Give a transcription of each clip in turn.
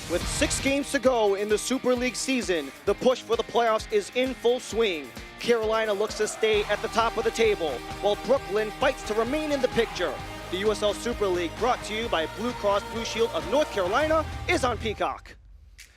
With 6 games to go in the Super League season, the push for the playoffs is in full swing. Carolina looks to stay at the top of the table, while Brooklyn fights to remain in the picture. The USL Super League, brought to you by Blue Cross Blue Shield of North Carolina, is on Peacock.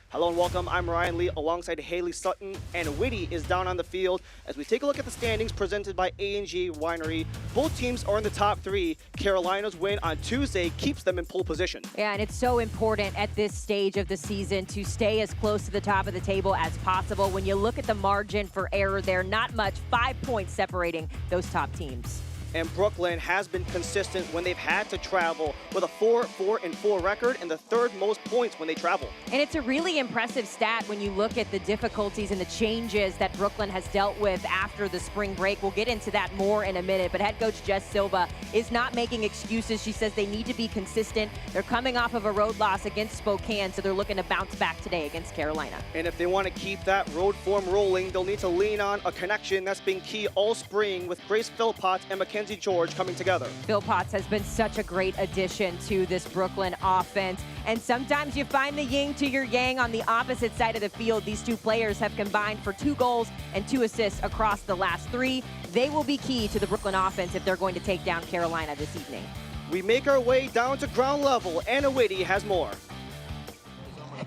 Hello and welcome, I'm Ryan Lee alongside Haley Sutton, and Whitty is down on the field as we take a look at the standings presented by A&G Winery. Both teams are in the top 3. Carolina's win on Tuesday keeps them in pole position. Yeah, and it's so important at this stage of the season to stay as close to the top of the table as possible. When you look at the margin for error there, not much, 5 points separating those top teams. And Brooklyn has been consistent when they've had to travel with a 4-4-4 record and the 3rd most points when they travel. And it's a really impressive stat when you look at the difficulties and the changes that Brooklyn has dealt with after the spring break. We'll get into that more in a minute, but head coach Jess Silva is not making excuses. She says they need to be consistent. They're coming off of a road loss against Spokane, so they're looking to bounce back today against Carolina. And if they want to keep that road form rolling, they'll need to lean on a connection that's been key all spring with Grace Philpott and Mackenzie George coming together. Philpott has been such a great addition to this Brooklyn offense. And sometimes you find the yin to your yang on the opposite side of the field. These two players have combined for 2 goals and 2 assists across the last 3. They will be key to the Brooklyn offense if they're going to take down Carolina this evening. We make our way down to ground level. Anna Whitty has more.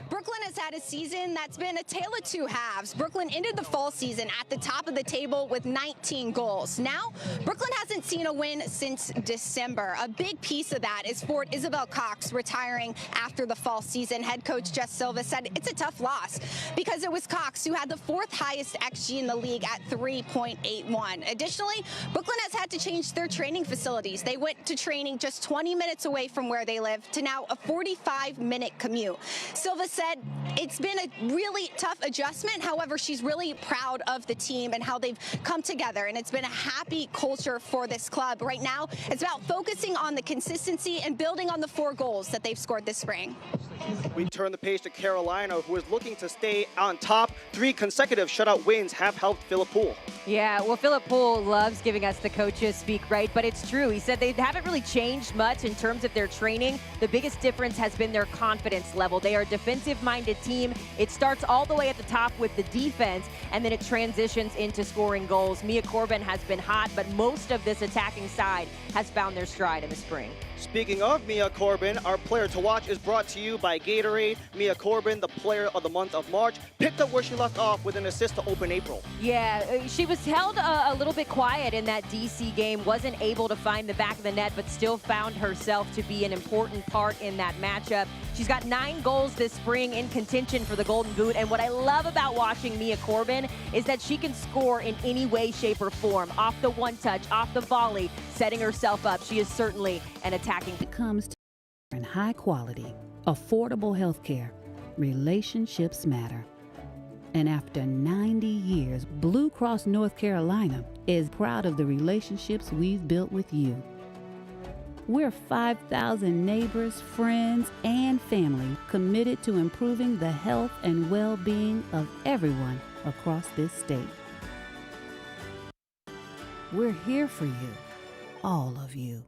Brooklyn has had a season that's been a tale of 2 halves. Brooklyn ended the fall season at the top of the table with 19 goals. Now, Brooklyn hasn't seen a win since December. A big piece of that is for Isabel Cox retiring after the fall season. Head coach Jess Silva said it's a tough loss because it was Cox who had the 4th highest XG in the league at 3.81. Additionally, Brooklyn has had to change their training facilities. They went to training just 20 minutes away from where they live to now a 45-minute commute. Silva said it's been a really tough adjustment. However, she's really proud of the team and how they've come together, and it's been a happy culture for this club. Right now, it's about focusing on the consistency and building on the 4 goals that they've scored this spring. We turn the page to Carolina, who is looking to stay on top. 3 consecutive shutout wins have helped Philip Poole. Yeah, well, Philip Poole loves giving us the coaches speak, right? But it's true. He said they haven't really changed much in terms of their training. The biggest difference has been their confidence level. They are a defensive-minded team. It starts all the way at the top with the defense, and then it transitions into scoring goals. Mia Corbin has been hot, but most of this attacking side has found their stride in the spring. Speaking of Mia Corbin, our player to watch is brought to you by Gatorade. Mia Corbin, the player of the month of March, picked up where she left off with an assist to open April. Yeah, she was held a little bit quiet in that DC game, wasn't able to find the back of the net, but still found herself to be an important part in that matchup. She's got 9 goals this spring in contention for the Golden Boot, and what I love about watching Mia Corbin is that she can score in any way, shape, or form. Off the one touch, off the volley, setting herself up. She is certainly an attacking. It comes to high quality, affordable health care, relationships matter. And after 90 years, Blue Cross North Carolina is proud of the relationships we've built with you. We're 5,000 neighbors, friends, and family committed to improving the health and well-being of everyone across this state. We're here for you, all of you.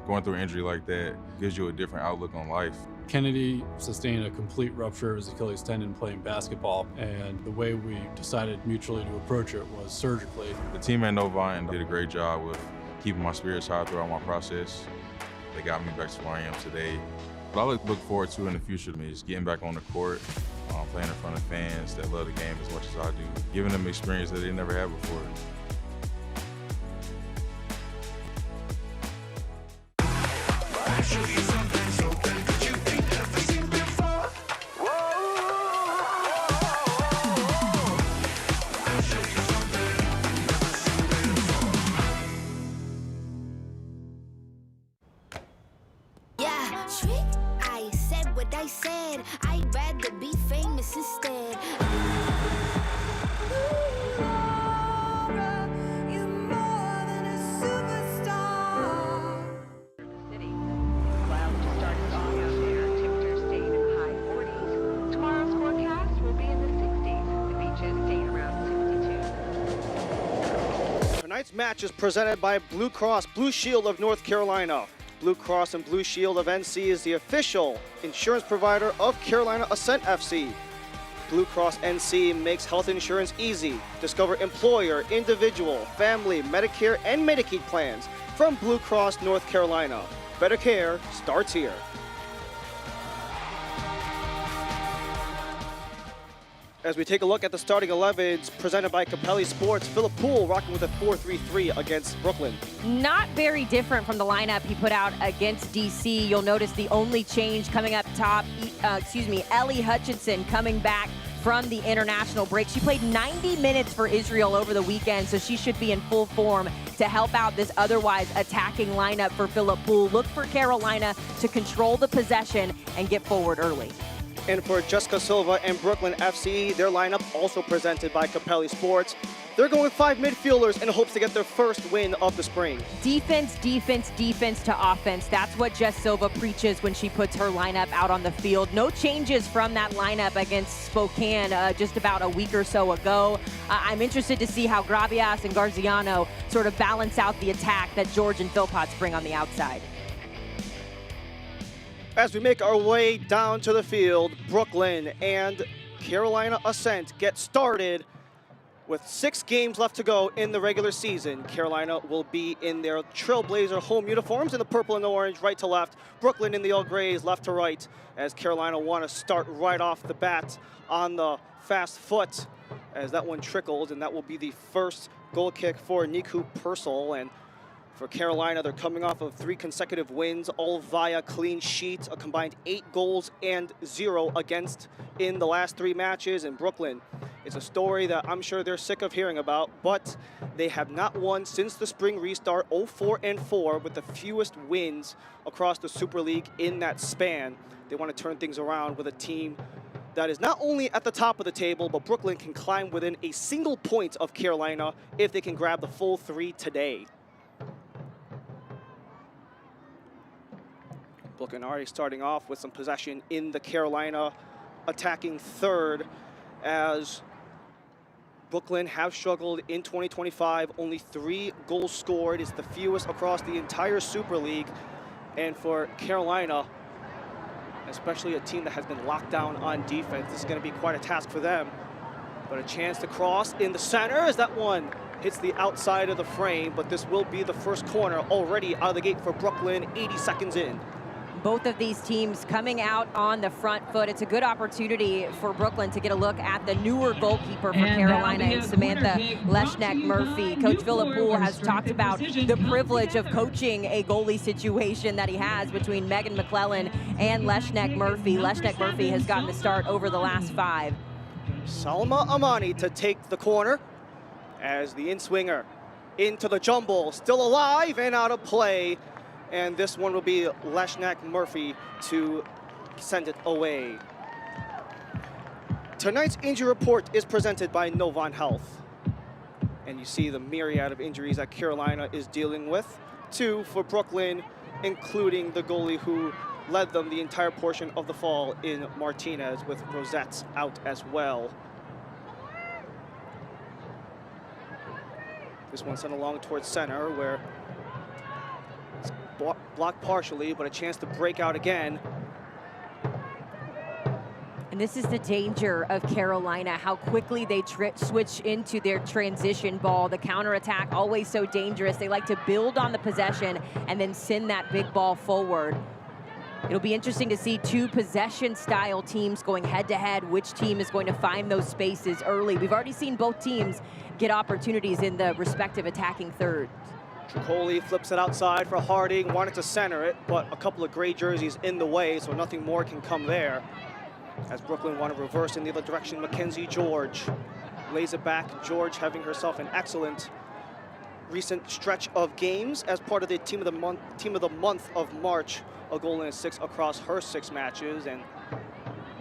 Going through an injury like that gives you a different outlook on life. Kennedy sustained a complete rupture of his Achilles tendon playing basketball, and the way we decided mutually to approach it was surgically. The team at Novine did a great job with keeping my spirits high throughout my process. They got me back to where I am today. What I look forward to in the future is getting back on the court, playing in front of fans that love the game as much as I do, giving them experience that they never had before. I said what I said. I'd rather be famous instead. Tonight's match is presented by Blue Cross Blue Shield of North Carolina. Blue Cross and Blue Shield of NC is the official insurance provider of Carolina Ascent FC. Blue Cross NC makes health insurance easy. Discover employer, individual, family, Medicare, and Medicaid plans from Blue Cross North Carolina. Better care starts here. As we take a look at the starting 11s presented by Capelli Sports, Philip Poole rocking with a 4-3-3 against Brooklyn. Not very different from the lineup he put out against DC. You'll notice the only change coming up top, Ellie Hutchinson coming back from the international break. She played 90 minutes for Israel over the weekend, so she should be in full form to help out this otherwise attacking lineup for Philip Poole. Look for Carolina to control the possession and get forward early. And for Jessica Silva and Brooklyn FC, their lineup also presented by Capelli Sports. They're going with 5 midfielders in hopes to get their first win of the spring. Defense, defense, defense to offense. That's what Jess Silva preaches when she puts her lineup out on the field. No changes from that lineup against Spokane just about a week or so ago. I'm interested to see how Gravias and Garziano sort of balance out the attack that George and Philpotts bring on the outside. As we make our way down to the field, Brooklyn and Carolina Ascent get started with 6 games left to go in the regular season. Carolina will be in their Trailblazer home uniforms in the purple and orange, right to left. Brooklyn in the all grays, left to right, as Carolina want to start right off the bat on the fast foot as that one trickles, and that will be the first goal kick for Niku Purcell. And for Carolina, they're coming off of 3 consecutive wins, all via clean sheets, a combined 8 goals and 0 against in the last 3 matches. And Brooklyn, it's a story that I'm sure they're sick of hearing about, but they have not won since the spring restart, 0-4-4, with the fewest wins across the Super League in that span. They want to turn things around with a team that is not only at the top of the table, but Brooklyn can climb within a single point of Carolina if they can grab the full 3 today. Brooklyn already starting off with some possession in the Carolina attacking third, as Brooklyn have struggled in 2025. Only 3 goals scored is the fewest across the entire Super League. And for Carolina, especially a team that has been locked down on defense, this is going to be quite a task for them. But a chance to cross in the center as that one hits the outside of the frame, but this will be the first corner already out of the gate for Brooklyn, 80 seconds in. Both of these teams coming out on the front foot. It's a good opportunity for Brooklyn to get a look at the newer goalkeeper for Carolina, and Samantha Leshnek-Murphy. Coach Philip Poole has talked about the privilege of coaching a goalie situation that he has between Megan McClellan and Leshnek-Murphy. Leshnek-Murphy has gotten the start over the last 5. Salma Amani to take the corner as the in-swinger into the jumble, still alive and out of play. And this one will be Leshnek-Murphy to send it away. Tonight's injury report is presented by Novant Health. And you see the myriad of injuries that Carolina is dealing with. 2 for Brooklyn, including the goalie who led them the entire portion of the fall in Martinez, with Rosette out as well. This one sent along towards center, where blocked partially, but a chance to break out again. And this is the danger of Carolina, how quickly they switch into their transition ball. The counterattack, always so dangerous. They like to build on the possession and then send that big ball forward. It'll be interesting to see 2 possession-style teams going head-to-head. Which team is going to find those spaces early? We've already seen both teams get opportunities in the respective attacking thirds. Tricoli flips it outside for Harding, wanted to center it, but a couple of gray jerseys in the way, so nothing more can come there. As Brooklyn want to reverse in the other direction, Mackenzie George lays it back. George having herself an excellent recent stretch of games as part of the team of the month of March, a goal and assist across her 6 matches, and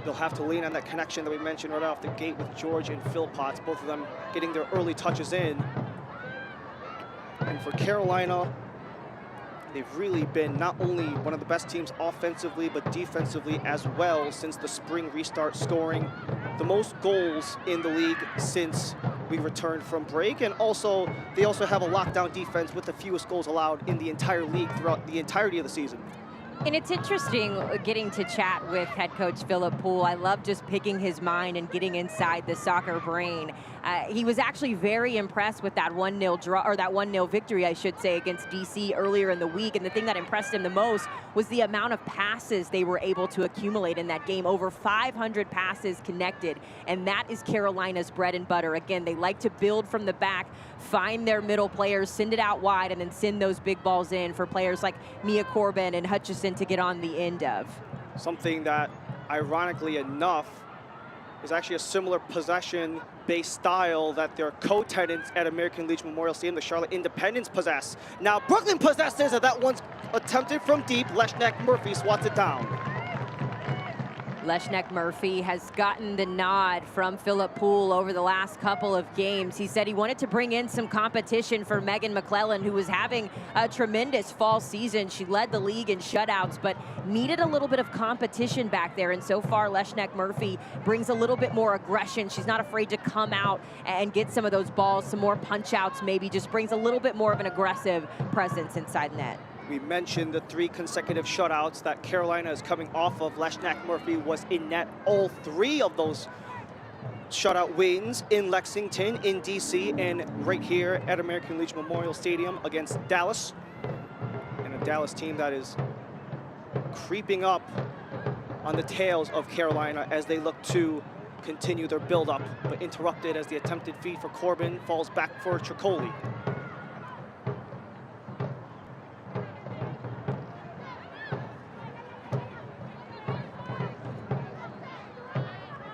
they'll have to lean on that connection that we mentioned right off the gate with George and Philpotts, both of them getting their early touches in. And for Carolina, They've really been not only one of the best teams offensively, but defensively as well since the spring restart, scoring the most goals in the league since we returned from break. And also, they also have a lockdown defense with the fewest goals allowed in the entire league throughout the entirety of the season. And it's interesting getting to chat with head coach Philip Poole. I love just picking his mind and getting inside the soccer brain. He was actually very impressed with that 1-0 draw, or that 1-0 victory, I should say, against DC earlier in the week. And the thing that impressed him the most was the amount of passes they were able to accumulate in that game. Over 500 passes connected, and that is Carolina's bread and butter. Again, they like to build from the back, find their middle players, send it out wide, and then send those big balls in for players like Mia Corbin and Hutchison to get on the end of. Something that, ironically enough, is actually a similar possession-based style that their co-tenants at American Legion Memorial Stadium, the Charlotte Independents, possess. Now Brooklyn possesses, and that one's attempted from deep. Leshnek Murphy swats it down. Leshnek Murphy has gotten the nod from Philip Poole over the last couple of games. He said he wanted to bring in some competition for Megan McClellan, who was having a tremendous fall season. She led the league in shutouts, but needed a little bit of competition back there. And so far, Leshnek Murphy brings a little bit more aggression. She's not afraid to come out and get some of those balls, some more punch-outs maybe, just brings a little bit more of an aggressive presence inside net. We mentioned the 3 consecutive shutouts that Carolina is coming off of. Leshnek Murphy was in net all 3 of those shutout wins in Lexington, in DC, and right here at American Legion Memorial Stadium against Dallas. And a Dallas team that is creeping up on the tails of Carolina as they look to continue their build-up, but interrupted as the attempted feed for Corbin falls back for Tricoli.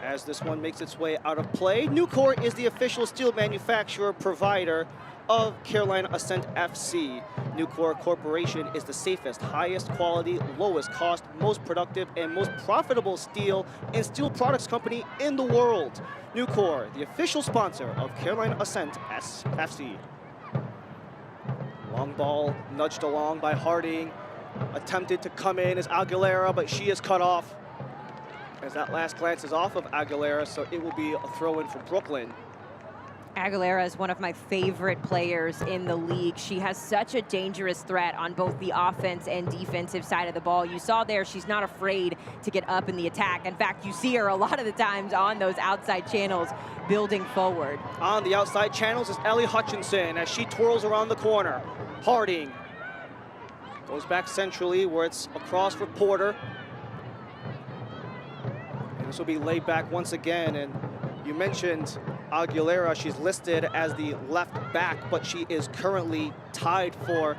As this one makes its way out of play, Nucor is the official steel manufacturer provider of Carolina Ascent FC. Nucor Corporation is the safest, highest quality, lowest cost, most productive, and most profitable steel and steel products company in the world. Nucor, the official sponsor of Carolina Ascent FC. Long ball nudged along by Harding. Attempted to come in as Aguilera, but she is cut off. As that last glance is off of Aguilera, so it will be a throw-in for Brooklyn. Aguilera is one of my favorite players in the league. She has such a dangerous threat on both the offense and defensive side of the ball. You saw there, she's not afraid to get up in the attack. In fact, you see her a lot of the times on those outside channels building forward. On the outside channels is Ellie Hutchinson as she twirls around the corner. Harding goes back centrally where it's across for Porter. This will be laid back once again, and you mentioned Aguilera. She's listed as the left back, but she is currently tied for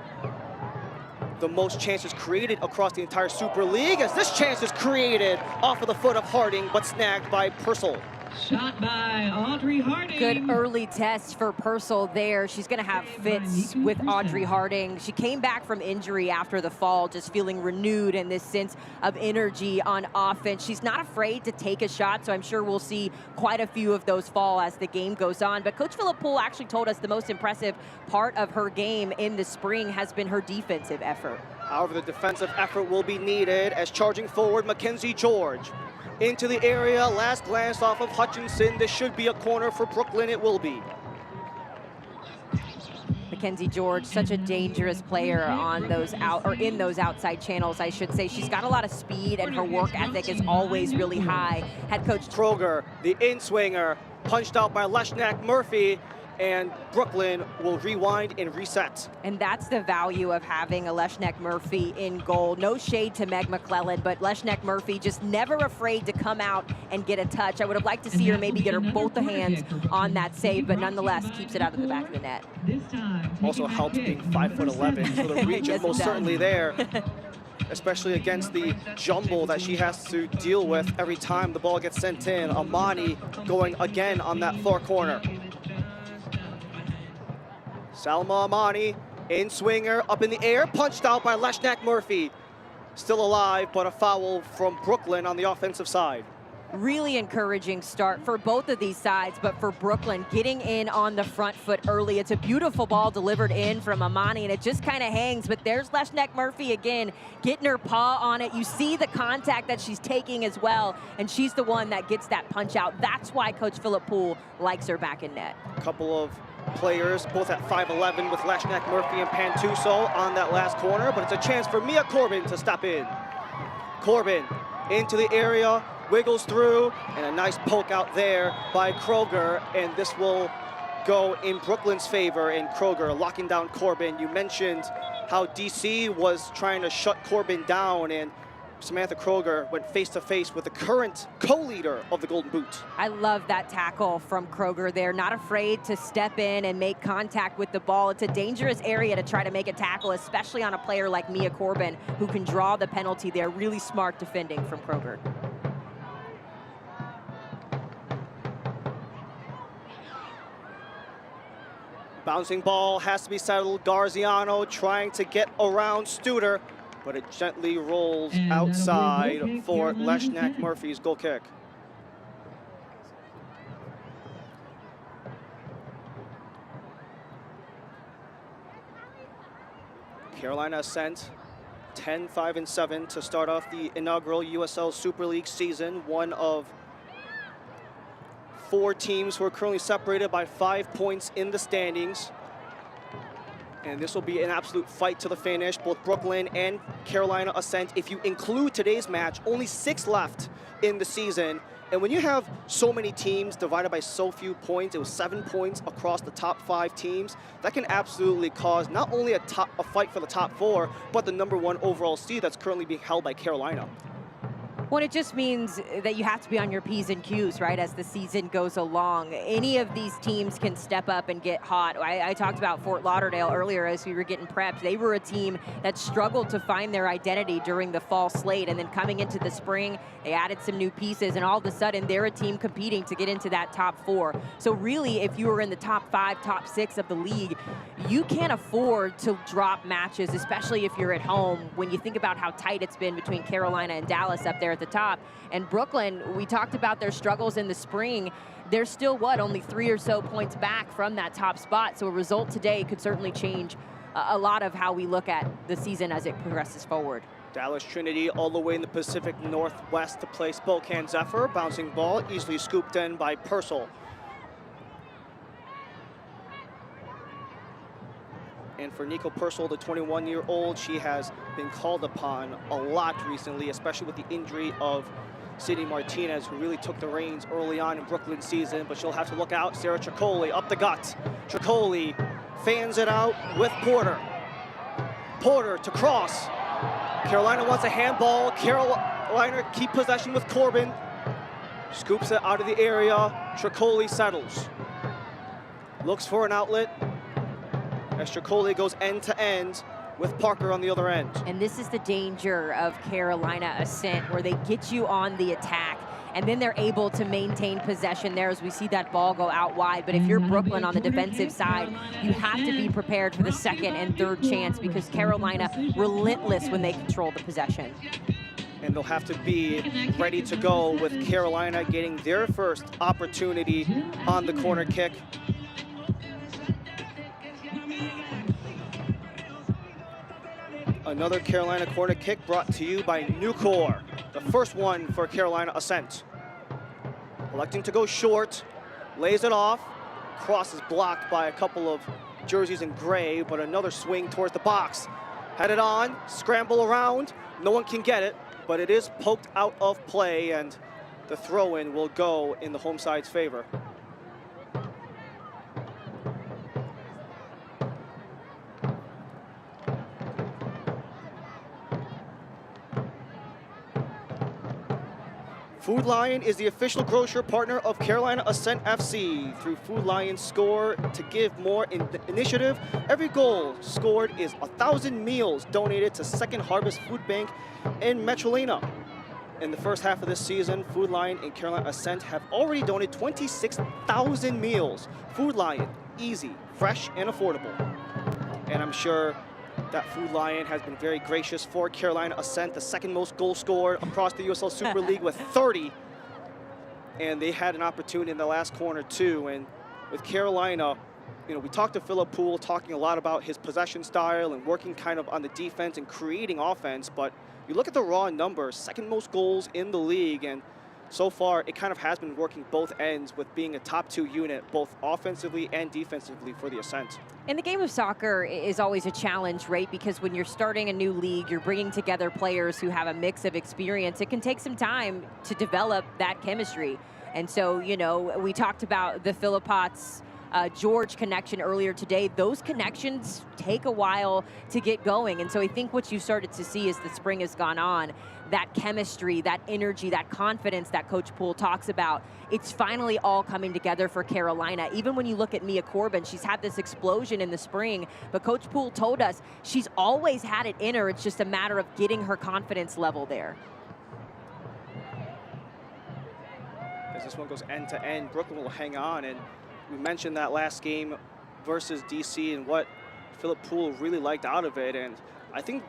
the most chances created across the entire Super League, as this chance is created off of the foot of Harding, but snagged by Purcell. Shot by Audrey Harding. Good early test for Purcell there. She's going to have fits with Audrey Harding. She came back from injury after the fall, just feeling renewed in this sense of energy on offense. She's not afraid to take a shot, so I'm sure we'll see quite a few of those fall as the game goes on. But Coach Philip Poole actually told us the most impressive part of her game in the spring has been her defensive effort. However, the defensive effort will be needed as charging forward Mackenzie George. Into the area, last glance off of Hutchinson. This should be a corner for Brooklyn. It will be. Mackenzie George, such a dangerous player on those in those outside channels, I should say. She's got a lot of speed, and her work ethic is always really high. Head coach Troger, the in-swinger, punched out by Leshnek Murphy, and Brooklyn will rewind and reset. And that's the value of having a Leshnek Murphy in goal. No shade to Meg McClellan, but Leshnek Murphy just never afraid to come out and get a touch. I would have liked to see her maybe get her both the hands on that save, but nonetheless keeps it out of the back of the net. Also helps being 5'11", so the reach is most certainly there. Especially against the jumble that she has to deal with every time the ball gets sent in. Amani going again on that far corner. Salma Amani, in-swinger, up in the air, punched out by Leshnek Murphy. Still alive, but a foul from Brooklyn on the offensive side. Really encouraging start for both of these sides, but for Brooklyn, getting in on the front foot early. It's a beautiful ball delivered in from Amani, and it just kind of hangs, but there's Leshnek Murphy again, getting her paw on it. You see the contact that she's taking as well, and she's the one that gets that punch out. That's why Coach Philip Poole likes her back in net. A couple of players, both at 5'11", with Leshnek Murphy and Pantuso on that last corner, but it's a chance for Mia Corbin to step in. Corbin into the area, wiggles through, and a nice poke out there by Kroger, and this will go in Brooklyn's favor, and Kroger locking down Corbin. You mentioned how DC was trying to shut Corbin down, and Samantha Kroger went face-to-face with the current co-leader of the Golden Boot. I love that tackle from Kroger there. Not afraid to step in and make contact with the ball. It's a dangerous area to try to make a tackle, especially on a player like Mia Corbin, who can draw the penalty there. Really smart defending from Kroger. Bouncing ball has to be settled. Garziano trying to get around Studer, but it gently rolls outside for Leshnek Murphy's goal kick. Carolina Ascent 10-5-7 to start off the inaugural USL Super League season. One of 4 teams who are currently separated by 5 points in the standings. And this will be an absolute fight to the finish. Both Brooklyn and Carolina Ascent, if you include today's match, only 6 left in the season. And when you have so many teams divided by so few points, it was 7 points across the top 5 teams, that can absolutely cause not only a fight for the top 4, but the #1 overall seed that's currently being held by Carolina. Well, it just means that you have to be on your P's and Q's, right, as the season goes along. Any of these teams can step up and get hot. I talked about Fort Lauderdale earlier as we were getting prepped. They were a team that struggled to find their identity during the fall slate, and then coming into the spring, they added some new pieces, and all of a sudden, they're a team competing to get into that top 4. So really, if you were in the top 5, top 6 of the league, you can't afford to drop matches, especially if you're at home, when you think about how tight it's been between Carolina and Dallas up there at the top. And Brooklyn, we talked about their struggles in the spring. They're still, only 3 or so points back from that top spot. So a result today could certainly change a lot of how we look at the season as it progresses forward. Dallas Trinity all the way in the Pacific Northwest to play Spokane Zephyr. Bouncing ball easily scooped in by Purcell. And for Nico Purcell, the 21-year-old, she has been called upon a lot recently, especially with the injury of Sydney Martinez, who really took the reins early on in Brooklyn's season. But she'll have to look out. Sarah Tricoli up the gut. Tricoli fans it out with Porter. Porter to cross. Carolina wants a handball. Carolina keep possession with Corbin. Scoops it out of the area. Tricoli settles. Looks for an outlet. As Tricoli goes end-to-end with Parker on the other end. And this is the danger of Carolina Ascent, where they get you on the attack, and then they're able to maintain possession there as we see that ball go out wide. But if you're Brooklyn on the defensive side, you have to be prepared for the second and third chance, because Carolina relentless when they control the possession. And they'll have to be ready to go with Carolina getting their first opportunity on the corner kick. Another Carolina corner kick brought to you by Nucor, the first one for Carolina Ascent. Electing to go short, lays it off. Cross is blocked by a couple of jerseys in gray, but another swing towards the box. Headed on, scramble around, no one can get it, but it is poked out of play, and the throw-in will go in the home side's favor. Food Lion is the official grocer partner of Carolina Ascent FC. Through Food Lion Score to Give More initiative, every goal scored is 1,000 meals donated to Second Harvest Food Bank in Metrolina. In the first half of this season, Food Lion and Carolina Ascent have already donated 26,000 meals. Food Lion, easy, fresh, and affordable. And I'm sure that Food Lion has been very gracious for Carolina Ascent, the second most goals scored across the USL Super League with 30. and they had an opportunity in the last corner too. And with Carolina, you know, we talked to Philip Poole, talking a lot about his possession style and working kind of on the defense and creating offense. But you look at the raw numbers, second most goals in the league, and so far it kind of has been working both ends with being a top 2 unit, both offensively and defensively for the Ascent. And the game of soccer is always a challenge, right? Because when you're starting a new league, you're bringing together players who have a mix of experience. It can take some time to develop that chemistry. And so, you know, we talked about the Philippots George connection earlier today. Those connections take a while to get going. And so I think what you started to see as the spring has gone on, that chemistry, that energy, that confidence that Coach Poole talks about, it's finally all coming together for Carolina. Even when you look at Mia Corbin, she's had this explosion in the spring, but Coach Poole told us she's always had it in her. It's just a matter of getting her confidence level there. As this one goes end to end, Brooklyn will hang on, and we mentioned that last game versus DC and what Philip Poole really liked out of it. And I think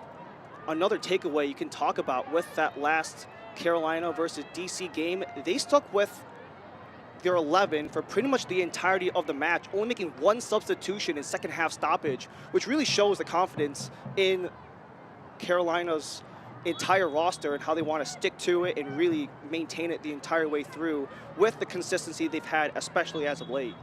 another takeaway you can talk about with that last Carolina versus DC game, they stuck with their 11 for pretty much the entirety of the match, only making one substitution in second half stoppage, which really shows the confidence in Carolina's entire roster and how they want to stick to it and really maintain it the entire way through with the consistency they've had, especially as of late.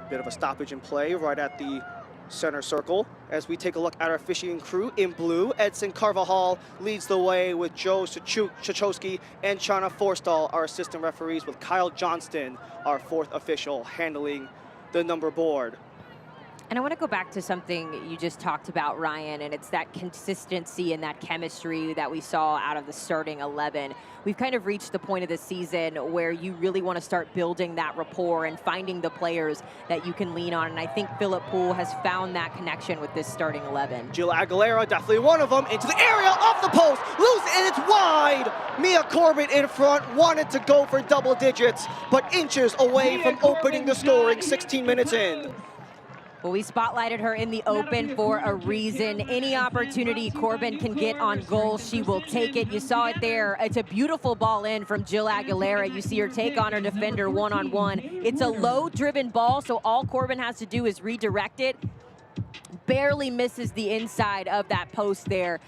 Bit of a stoppage in play right at the center circle as we take a look at our officiating crew. In blue, Edson Carvajal leads the way with Joe Chachowski and Chana Forstall, our assistant referees, with Kyle Johnston, our fourth official, handling the number board. And I want to go back to something you just talked about, Ryan, and it's that consistency and that chemistry that we saw out of the starting 11. We've kind of reached the point of the season where you really want to start building that rapport and finding the players that you can lean on. And I think Philip Poole has found that connection with this starting 11. Jill Aguilera, definitely one of them, into the area, off the post, loose, and it's wide. Mia Corbin in front, wanted to go for double digits, but inches away from opening the scoring 16 minutes in. Well, we spotlighted her in the open for a reason. Any opportunity Corbin can get on goal, she will take it. You saw it there. It's a beautiful ball in from Jill Aguilera. You see her take on her defender one-on-one. It's a low-driven ball, so all Corbin has to do is redirect it. Barely misses the inside of that post there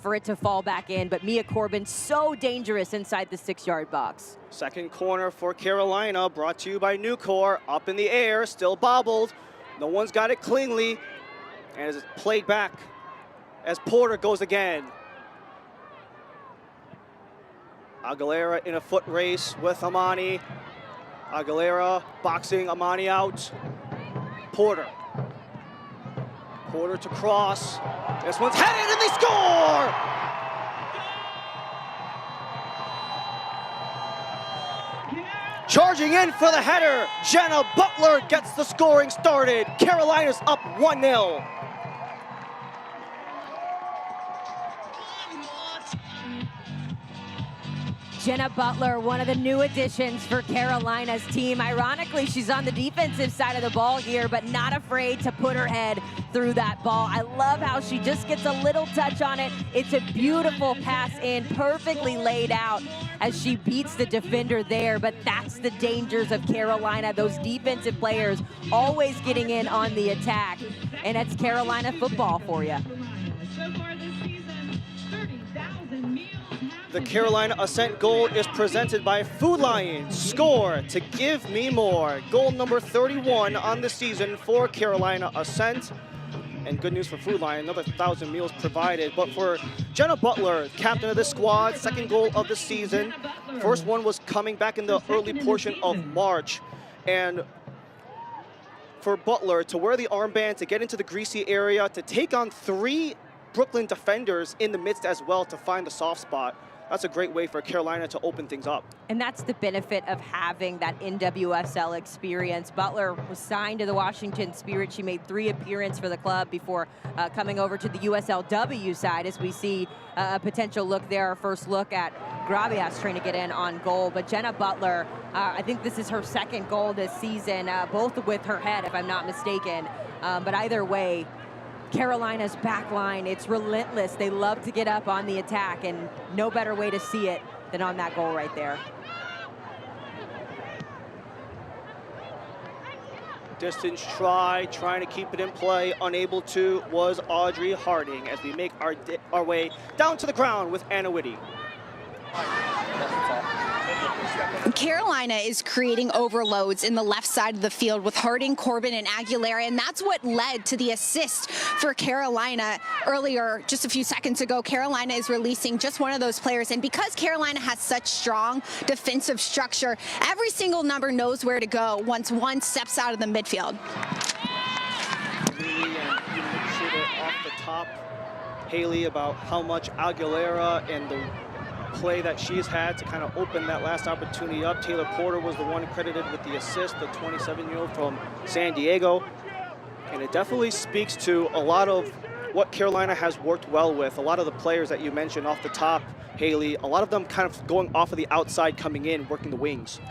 for it to fall back in. But Mia Corbin, so dangerous inside the 6-yard box. Second corner for Carolina, brought to you by Nucor. Up in the air, still bobbled. No one's got it cleanly, and it's played back as Porter goes again. Aguilera in a foot race with Amani. Aguilera boxing Amani out. Porter. Porter to cross. This one's headed and they score! Charging in for the header, Jenna Butler gets the scoring started. Carolina's up 1-0. Jenna Butler, one of the new additions for Carolina's team. Ironically, she's on the defensive side of the ball here, but not afraid to put her head through that ball. I love how she just gets a little touch on it. It's a beautiful pass in, perfectly laid out as she beats the defender there, but that's the dangers of Carolina. Those defensive players always getting in on the attack, and it's Carolina football for you. So far this season, 30,000 meals. The Carolina Ascent goal is presented by Food Lion. Score to give me more. Goal number 31 on the season for Carolina Ascent. And good news for Food Lion, another 1,000 meals provided. But for Jenna Butler, captain of the squad, second goal of the season. First one was coming back in the early portion of March. And for Butler to wear the armband, to get into the greasy area, to take on 3 Brooklyn defenders in the midst as well to find the soft spot. That's a great way for Carolina to open things up. And that's the benefit of having that NWSL experience. Butler was signed to the Washington Spirit. She made 3 appearances for the club before coming over to the USLW side, as we see a potential look there, our first look at Gravias trying to get in on goal. But Jenna Butler, I think this is her second goal this season, both with her head, if I'm not mistaken. But either way, Carolina's back line, it's relentless. They love to get up on the attack, and no better way to see it than on that goal right there. Distance try, trying to keep it in play, unable to, was Audrey Harding as we make our way down to the ground with Anna Whitty. Carolina is creating overloads in the left side of the field with Harding, Corbin, and Aguilera, and that's what led to the assist for Carolina earlier, just a few seconds ago. Carolina is releasing just one of those players, and because Carolina has such strong defensive structure, every single number knows where to go once one steps out of the midfield. Off the top, Haley, about how much Aguilera and the play that she's had to kind of open that last opportunity up. Taylor Porter was the one credited with the assist, the 27-year-old from San Diego. And it definitely speaks to a lot of what Carolina has worked well with. A lot of the players that you mentioned off the top, Haley, a lot of them kind of going off of the outside, coming in, working the wings.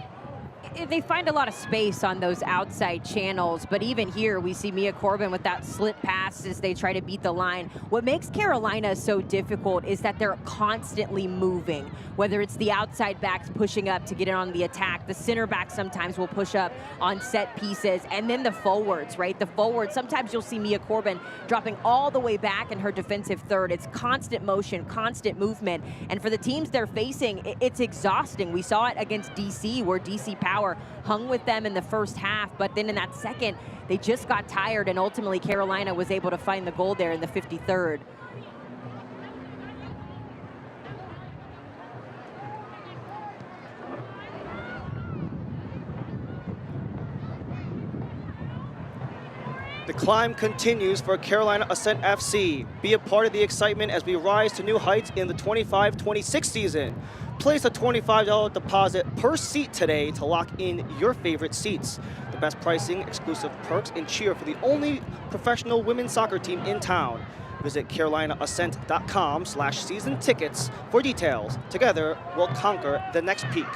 They find a lot of space on those outside channels, but even here we see Mia Corbin with that slip pass as they try to beat the line. What makes Carolina so difficult is that they're constantly moving, whether it's the outside backs pushing up to get in on the attack, the center backs sometimes will push up on set pieces, and then the forwards, right? The forwards, sometimes you'll see Mia Corbin dropping all the way back in her defensive third. It's constant motion, constant movement, and for the teams they're facing, it's exhausting. We saw it against DC, where DC Power hung with them in the first half, but then in that second, they just got tired, and ultimately Carolina was able to find the goal there in the 53rd. The climb continues for Carolina Ascent FC. Be a part of the excitement as we rise to new heights in the 25-26 season. Place a $25 deposit per seat today to lock in your favorite seats. The best pricing, exclusive perks, and cheer for the only professional women's soccer team in town. Visit carolinaascent.com/season tickets for details. Together, we'll conquer the next peak.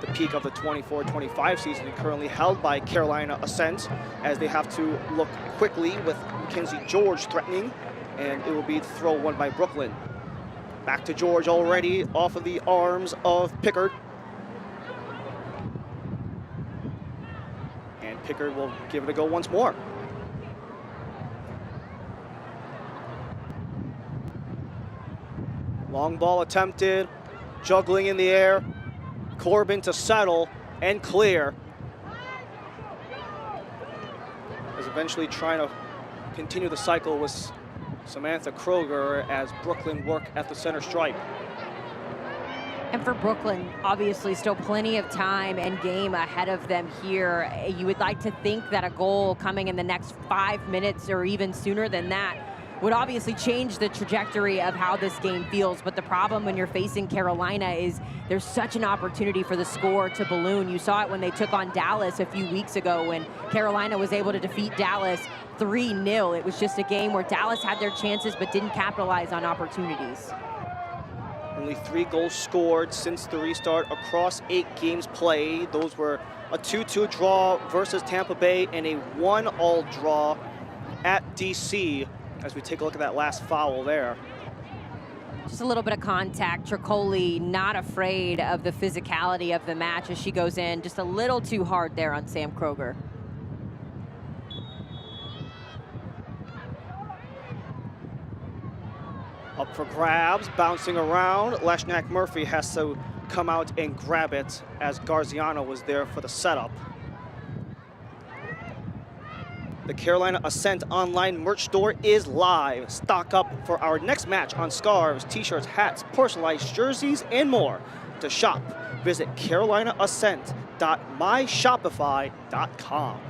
The peak of the 24-25 season currently held by Carolina Ascent, as they have to look quickly with Mackenzie George threatening, and it will be the throw won by Brooklyn. Back to George already off of the arms of Pickard. And Pickard will give it a go once more. Long ball attempted, juggling in the air. Corbin to settle and clear. Is eventually trying to continue the cycle with Samantha Kroger as Brooklyn work at the center stripe. And for Brooklyn, obviously still plenty of time and game ahead of them here. You would like to think that a goal coming in the next 5 minutes or even sooner than that would obviously change the trajectory of how this game feels. But the problem when you're facing Carolina is there's such an opportunity for the score to balloon. You saw it when they took on Dallas a few weeks ago when Carolina was able to defeat Dallas 3-0. It was just a game where Dallas had their chances but didn't capitalize on opportunities. Only 3 goals scored since the restart across 8 games played. Those were a 2-2 draw versus Tampa Bay and a 1-1 draw at DC. As we take a look at that last foul there. Just a little bit of contact. Tricoli not afraid of the physicality of the match as she goes in just a little too hard there on Sam Kroger. Up for grabs, bouncing around. Leshnak Murphy has to come out and grab it as Garziano was there for the setup. The Carolina Ascent online merch store is live. Stock up for our next match on scarves, t-shirts, hats, personalized jerseys, and more. To shop, visit carolinaascent.myshopify.com.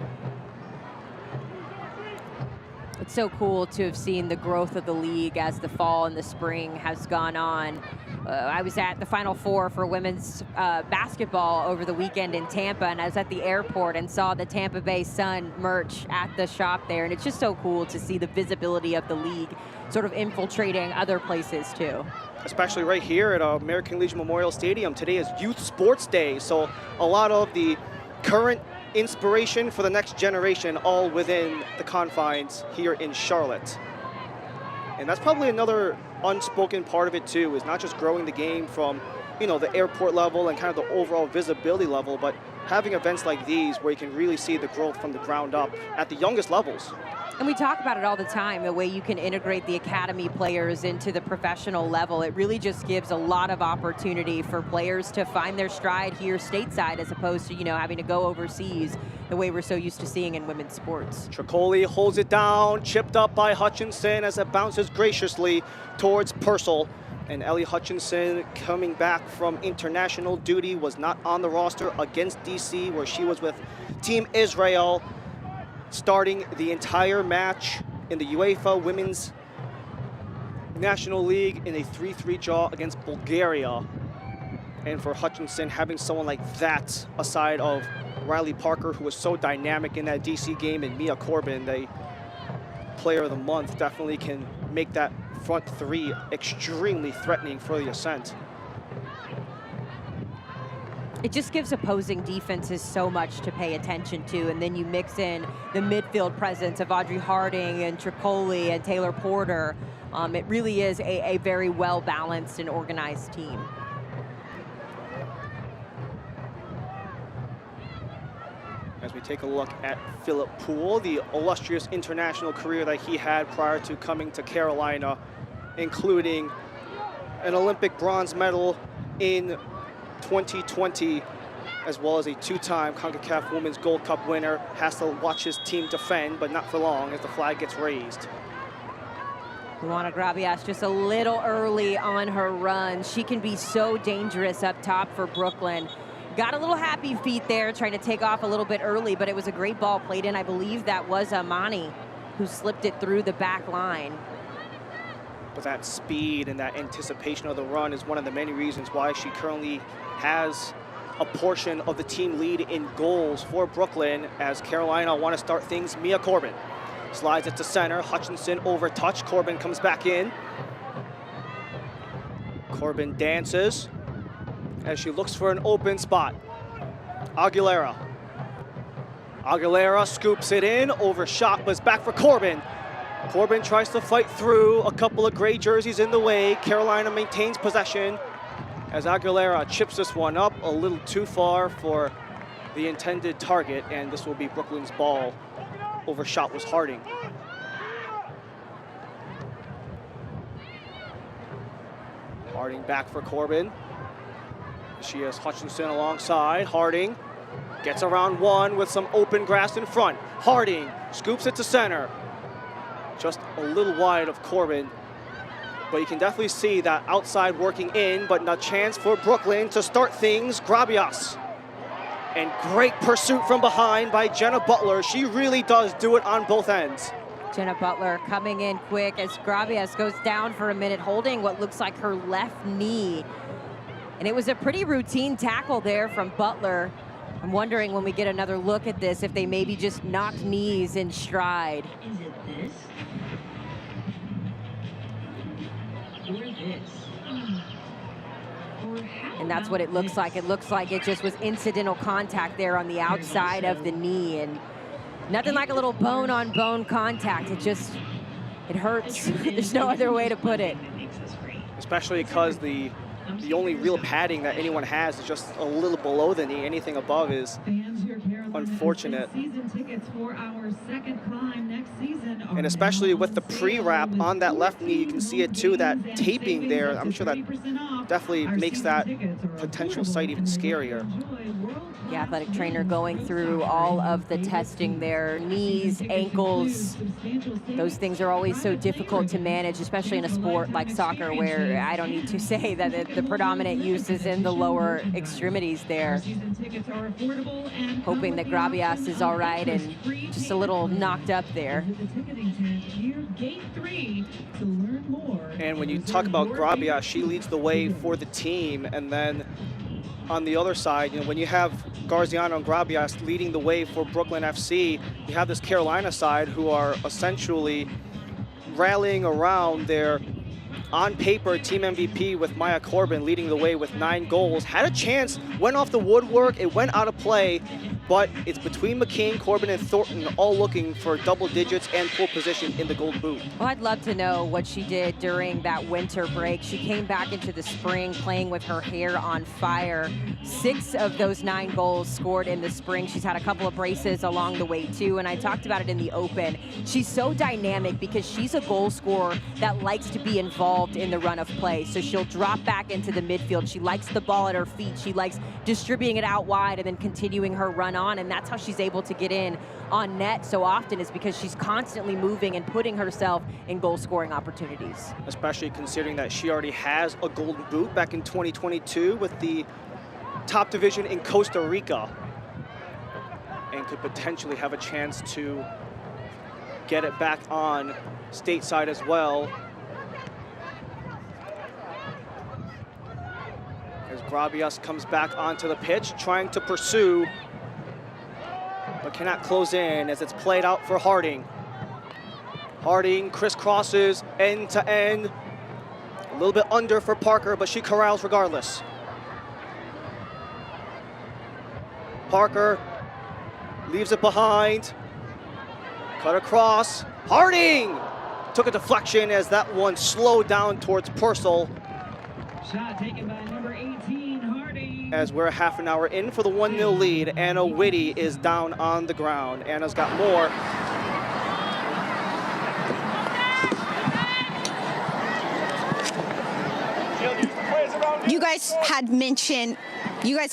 It's so cool to have seen the growth of the league as the fall and the spring has gone on. I was at the Final Four for women's basketball over the weekend in Tampa, and I was at the airport and saw the Tampa Bay Sun merch at the shop there, and it's just so cool to see the visibility of the league sort of infiltrating other places too. Especially right here at American Legion Memorial Stadium. Today is Youth Sports Day, so a lot of the current inspiration for the next generation all within the confines here in Charlotte. And that's probably another unspoken part of it too, is not just growing the game from, you know, the airport level and kind of the overall visibility level, but having events like these where you can really see the growth from the ground up at the youngest levels. And we talk about it all the time, the way you can integrate the academy players into the professional level. It really just gives a lot of opportunity for players to find their stride here stateside, as opposed to, you know, having to go overseas the way we're so used to seeing in women's sports. Tricoli holds it down, chipped up by Hutchinson as it bounces graciously towards Purcell. And Ellie Hutchinson, coming back from international duty, was not on the roster against DC, where she was with Team Israel, starting the entire match in the UEFA Women's National League in a 3-3 draw against Bulgaria. And for Hutchinson, having someone like that aside of Riley Parker, who was so dynamic in that DC game, and Mia Corbin, the player of the month, definitely can make that front three extremely threatening for the Ascent. It just gives opposing defenses so much to pay attention to, and then you mix in the midfield presence of Audrey Harding and Tricoli and Taylor Porter. It really is a very well-balanced and organized team. As we take a look at Philip Poole, the illustrious international career that he had prior to coming to Carolina, including an Olympic bronze medal in 2020, as well as a two-time CONCACAF Women's Gold Cup winner, has to watch his team defend, but not for long as the flag gets raised. Luana Grabias just a little early on her run. She can be so dangerous up top for Brooklyn. Got a little happy feet there, trying to take off a little bit early, but it was a great ball played in. I believe that was Amani who slipped it through the back line. But that speed and that anticipation of the run is one of the many reasons why she currently has a portion of the team lead in goals for Brooklyn, as Carolina want to start things. Mia Corbin slides it to center. Hutchinson over touch. Corbin comes back in. Corbin dances as she looks for an open spot. Aguilera. Aguilera scoops it in. Overshot, was back for Corbin. Corbin tries to fight through. A couple of gray jerseys in the way. Carolina maintains possession as Aguilera chips this one up a little too far for the intended target, and this will be Brooklyn's ball. Overshot was Harding. Harding back for Corbin. She has Hutchinson alongside. Harding gets around one with some open grass in front. Harding scoops it to center. Just a little wide of Corbin, but you can definitely see that outside working in, but a chance for Brooklyn to start things. Grabias. And great pursuit from behind by Jenna Butler. She really does do it on both ends. Jenna Butler coming in quick as Grabias goes down for a minute, holding what looks like her left knee. And it was a pretty routine tackle there from Butler. I'm wondering when we get another look at this if they maybe just knocked knees in stride. Is it this? Or this? Or how And that's what it looks like. It looks like it just was incidental contact there on the outside of the knee, and nothing like a little bone-on-bone contact. It hurts. There's no other way to put it. Especially because the only real padding that anyone has is just a little below the knee. Anything above is unfortunate. And especially with the pre-wrap on that left knee, you can see it too, that taping there. I'm sure that definitely makes that potential site even scarier. The athletic trainer going through all of the testing there. Knees, ankles, those things are always so difficult to manage, especially in a sport like soccer, where I don't need to say that the predominant use is in the lower extremities there. Hoping that Grabias is all right and just a little knocked up there. And when you talk about Grabias, she leads the way for the team, and then on the other side, you know, when you have Garziano and Grabias leading the way for Brooklyn FC, you have this Carolina side who are essentially rallying around their on paper team MVP with Maya Corbin leading the way with 9 goals. Had a chance, went off the woodwork, it went out of play, but it's between McCain, Corbin, and Thornton, all looking for double digits and pole position in the gold boot. Well, I'd love to know what she did during that winter break. She came back into the spring playing with her hair on fire. 6 of those 9 goals scored in the spring. She's had a couple of braces along the way too, and I talked about it in the open. She's so dynamic because she's a goal scorer that likes to be involved in the run of play. So she'll drop back into the midfield. She likes the ball at her feet. She likes distributing it out wide and then continuing her run on, and that's how she's able to get in on net so often, is because she's constantly moving and putting herself in goal scoring opportunities. Especially considering that she already has a golden boot back in 2022 with the top division in Costa Rica, and could potentially have a chance to get it back on stateside as well. As Grabias comes back onto the pitch, trying to pursue, but cannot close in as it's played out for Harding. Harding crisscrosses end to end. A little bit under for Parker, but she corrals regardless. Parker leaves it behind. Cut across. Harding took a deflection as that one slowed down towards Purcell. Shot taken by number 18, Harding. As we're half an hour in for the 1-0 lead, Anna Whitty is down on the ground. Anna's got more. You guys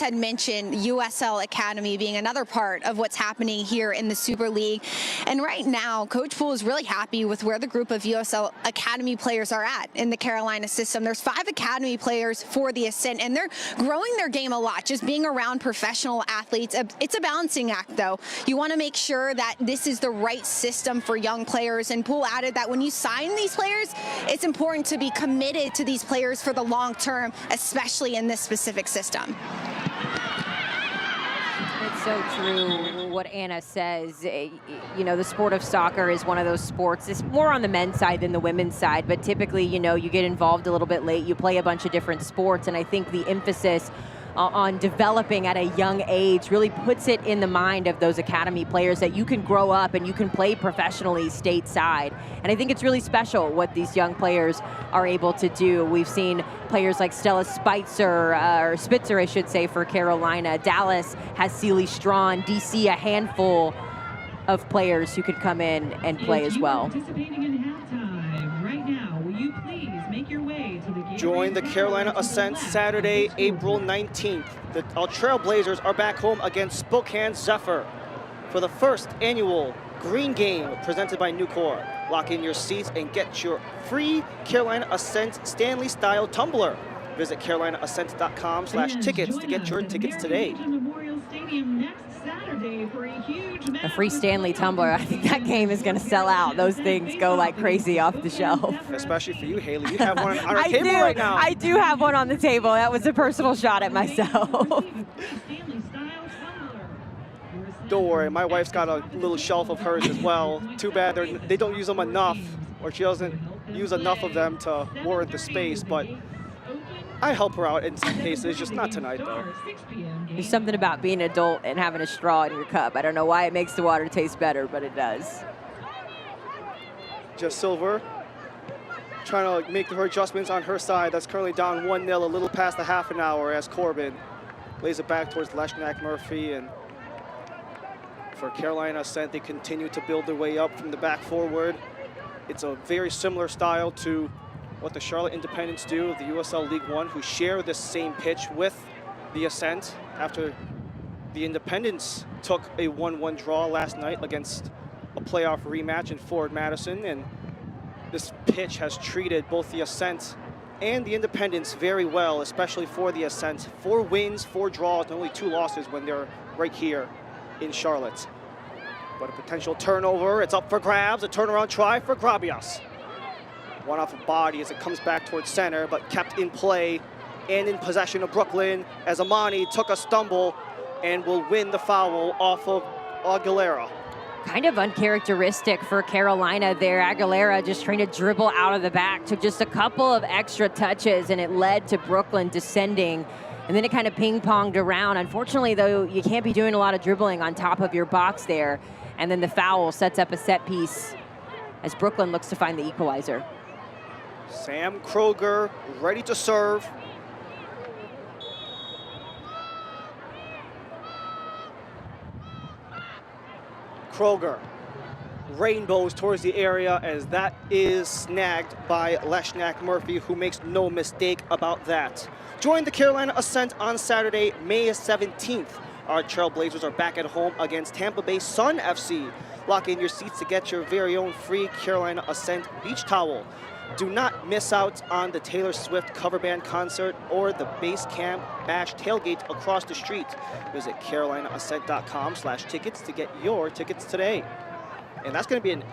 had mentioned USL Academy being another part of what's happening here in the Super League. And right now, Coach Poole is really happy with where the group of USL Academy players are at in the Carolina system. There's 5 Academy players for the Ascent, and they're growing their game a lot, just being around professional athletes. It's a balancing act, though. You want to make sure that this is the right system for young players, and Poole added that when you sign these players, it's important to be committed to these players for the long term, especially in this specific system. It's so true what Anna says. You know, the sport of soccer is one of those sports. It's more on the men's side than the women's side, but typically, you know, you get involved a little bit late. You play a bunch of different sports, and I think the emphasis on developing at a young age really puts it in the mind of those academy players that you can grow up and you can play professionally stateside. And I think it's really special what these young players are able to do. We've seen players like Stella Spitzer, or Spitzer, I should say, for Carolina. Dallas has Celie Strawn. DC, a handful of players who could come in and play as well. Participating in halftime right now, will you please make your way to the game? Join the Carolina Ascent Saturday, April 19th. The Trailblazers are back home against Spokane Zephyr for the first annual Green Game presented by Nucor. Lock in your seats and get your free Carolina Ascent Stanley Style tumbler. Visit carolinaascent.com/tickets to get your tickets today. Memorial Stadium next Saturday for a huge A free Stanley tumbler. I think that game is going to sell out. Those things go like crazy off the shelf. Especially for you, Haley. You have one on our table right now. I do have one on the table. That was a personal shot at myself. Don't worry, my wife's got a little shelf of hers as well. Too bad they don't use them enough, or she doesn't use enough of them to warrant the space, but I help her out in some cases, just not tonight though. There's something about being an adult and having a straw in your cup. I don't know why it makes the water taste better, but it does. Just Silver trying to make her adjustments on her side. That's currently down 1-0, a little past the half an hour, as Corbin lays it back towards Leshnak Murphy. And for Carolina Ascent, they continue to build their way up from the back forward. It's a very similar style to what the Charlotte Independents do of the USL League One, who share this same pitch with the Ascent after the Independents took a 1-1 draw last night against a playoff rematch in Ford Madison. And this pitch has treated both the Ascent and the Independents very well, especially for the Ascent. 4 wins, 4 draws, and only 2 losses when they're right here in Charlotte. But a potential turnover, it's up for grabs, a turnaround try for Grabias. One off a body as it comes back towards center, but kept in play and in possession of Brooklyn as Amani took a stumble and will win the foul off of Aguilera. Kind of uncharacteristic for Carolina there. Aguilera just trying to dribble out of the back, took just a couple of extra touches, and it led to Brooklyn descending and then it kind of ping-ponged around. Unfortunately, though, you can't be doing a lot of dribbling on top of your box there. And then the foul sets up a set piece as Brooklyn looks to find the equalizer. Sam Kroger ready to serve. Kroger rainbows towards the area as that is snagged by Leshnak Murphy, who makes no mistake about that. Join the Carolina Ascent on Saturday, May 17th. Our Trailblazers are back at home against Tampa Bay Sun FC. Lock in your seats to get your very own free Carolina Ascent beach towel. Do not miss out on the Taylor Swift cover band concert or the Base Camp Bash tailgate across the street. Visit carolinaascent.com/tickets to get your tickets today. And that's going to be an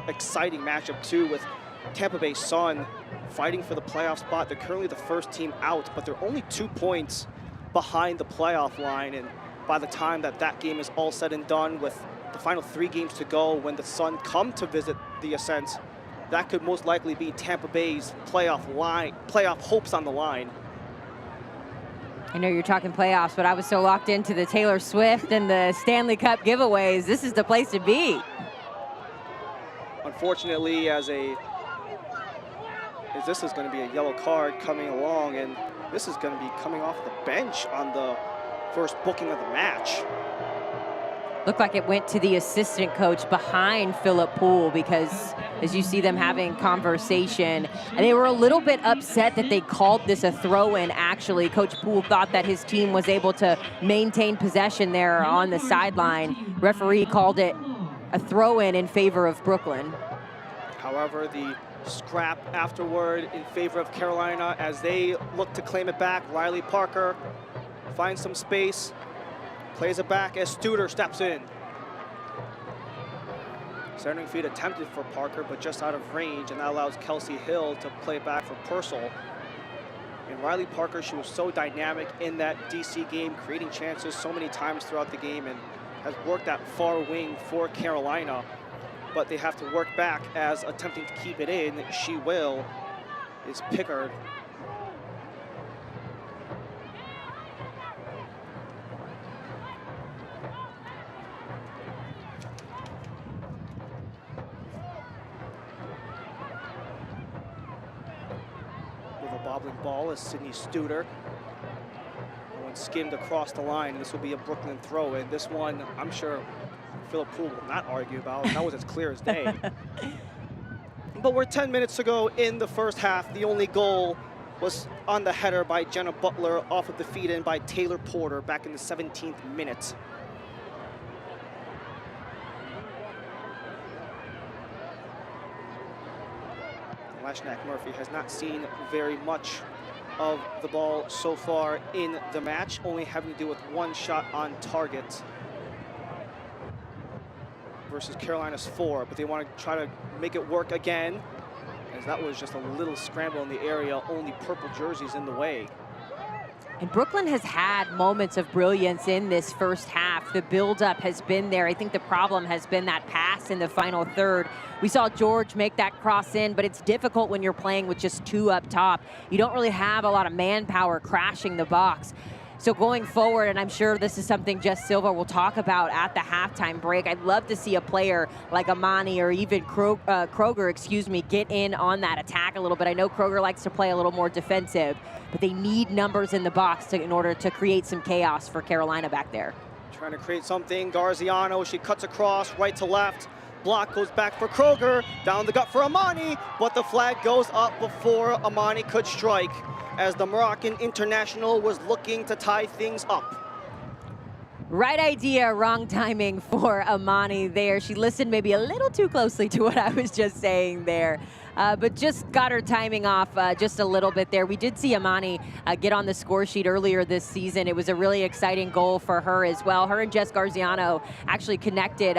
exciting matchup too, with Tampa Bay Sun fighting for the playoff spot. They're currently the first team out, but they're only 2 points behind the playoff line. And by the time that game is all said and done, with the final 3 games to go, when the Sun come to visit the Ascent, that could most likely be Tampa Bay's playoff hopes on the line. I know you're talking playoffs, but I was so locked into the Taylor Swift and the Stanley Cup giveaways. This is the place to be. Unfortunately, as this is going to be a yellow card coming along, and this is going to be coming off the bench on the first booking of the match. Looked like it went to the assistant coach behind Philip Poole, because as you see them having conversation, and they were a little bit upset that they called this a throw-in. Actually, Coach Poole thought that his team was able to maintain possession there on the sideline. Referee called it a throw-in in favor of Brooklyn. However, the scrap afterward in favor of Carolina as they look to claim it back. Riley Parker finds some space, plays it back as Studer steps in. Centering feed attempted for Parker, but just out of range, and that allows Kelsey Hill to play it back for Purcell. And Riley Parker, she was so dynamic in that DC game, creating chances so many times throughout the game, and has worked that far wing for Carolina. But they have to work back as attempting to keep it in. She will, is Pickard. With a bobbling ball is Sydney Studer. One skimmed across the line. This will be a Brooklyn throw, and this one, I'm sure Philip Poole will not argue about. That was as clear as day. But we're 10 minutes to go in the first half. The only goal was on the header by Jenna Butler off of the feed in by Taylor Porter back in the 17th minute. Leshnak Murphy has not seen very much of the ball so far in the match, only having to do with 1 shot on target versus Carolina's 4, but they want to try to make it work again, as that was just a little scramble in the area, only purple jerseys in the way. And Brooklyn has had moments of brilliance in this first half. The buildup has been there. I think the problem has been that pass in the final third. We saw George make that cross in, but it's difficult when you're playing with just 2 up top. You don't really have a lot of manpower crashing the box. So going forward, and I'm sure this is something Jess Silva will talk about at the halftime break, I'd love to see a player like Amani or even Kroger, get in on that attack a little bit. I know Kroger likes to play a little more defensive, but they need numbers in the box in order to create some chaos for Carolina back there. Trying to create something. Garziano, she cuts across right to left. Block goes back for Kroger. Down the gut for Amani, but the flag goes up before Amani could strike, as the Moroccan international was looking to tie things up. Right idea, wrong timing for Amani there. She listened maybe a little too closely to what I was just saying there, but just got her timing off just a little bit there. We did see Amani get on the score sheet earlier this season. It was a really exciting goal for her as well. Her and Jess Garziano actually connected.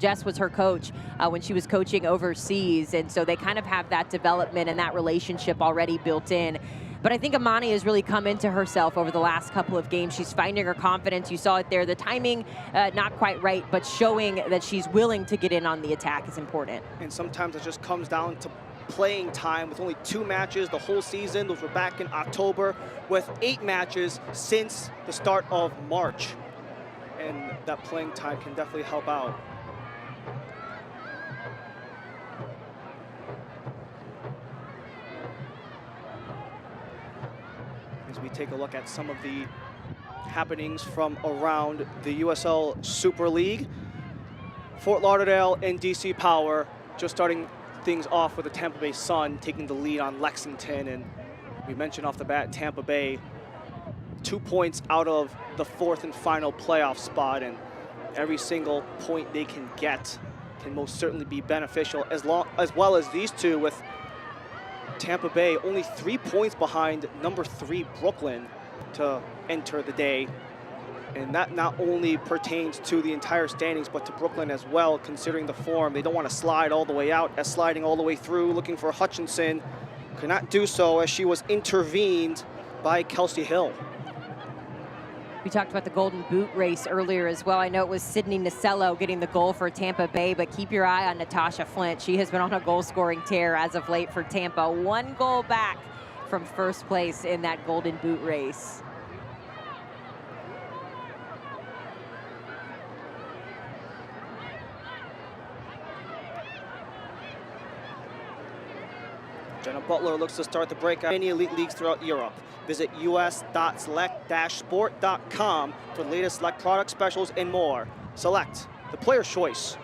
Jess was her coach when she was coaching overseas, and so they kind of have that development and that relationship already built in. But I think Amani has really come into herself over the last couple of games. She's finding her confidence. You saw it there. The timing, not quite right, but showing that she's willing to get in on the attack is important. And sometimes it just comes down to playing time with only 2 matches the whole season. Those were back in October, with 8 matches since the start of March. And that playing time can definitely help out. As we take a look at some of the happenings from around the USL Super League. Fort Lauderdale and DC Power just starting things off with the Tampa Bay Sun taking the lead on Lexington. And we mentioned off the bat, Tampa Bay 2 points out of the 4th and final playoff spot, and every single point they can get can most certainly be beneficial, as well as these two, with Tampa Bay only 3 points behind number 3 Brooklyn to enter the day. And that not only pertains to the entire standings, but to Brooklyn as well, considering the form. They don't want to slide all the way out, as sliding all the way through, looking for Hutchinson. Could not do so, as she was intervened by Kelsey Hill. We talked about the Golden Boot race earlier as well. I know it was Sydney Nacello getting the goal for Tampa Bay, but keep your eye on Natasha Flint. She has been on a goal-scoring tear as of late for Tampa. 1 goal back from first place in that Golden Boot race. Jenna Butler looks to start the breakout in many elite leagues throughout Europe. Visit us.select-sport.com for the latest Select product specials and more. Select, the player's choice.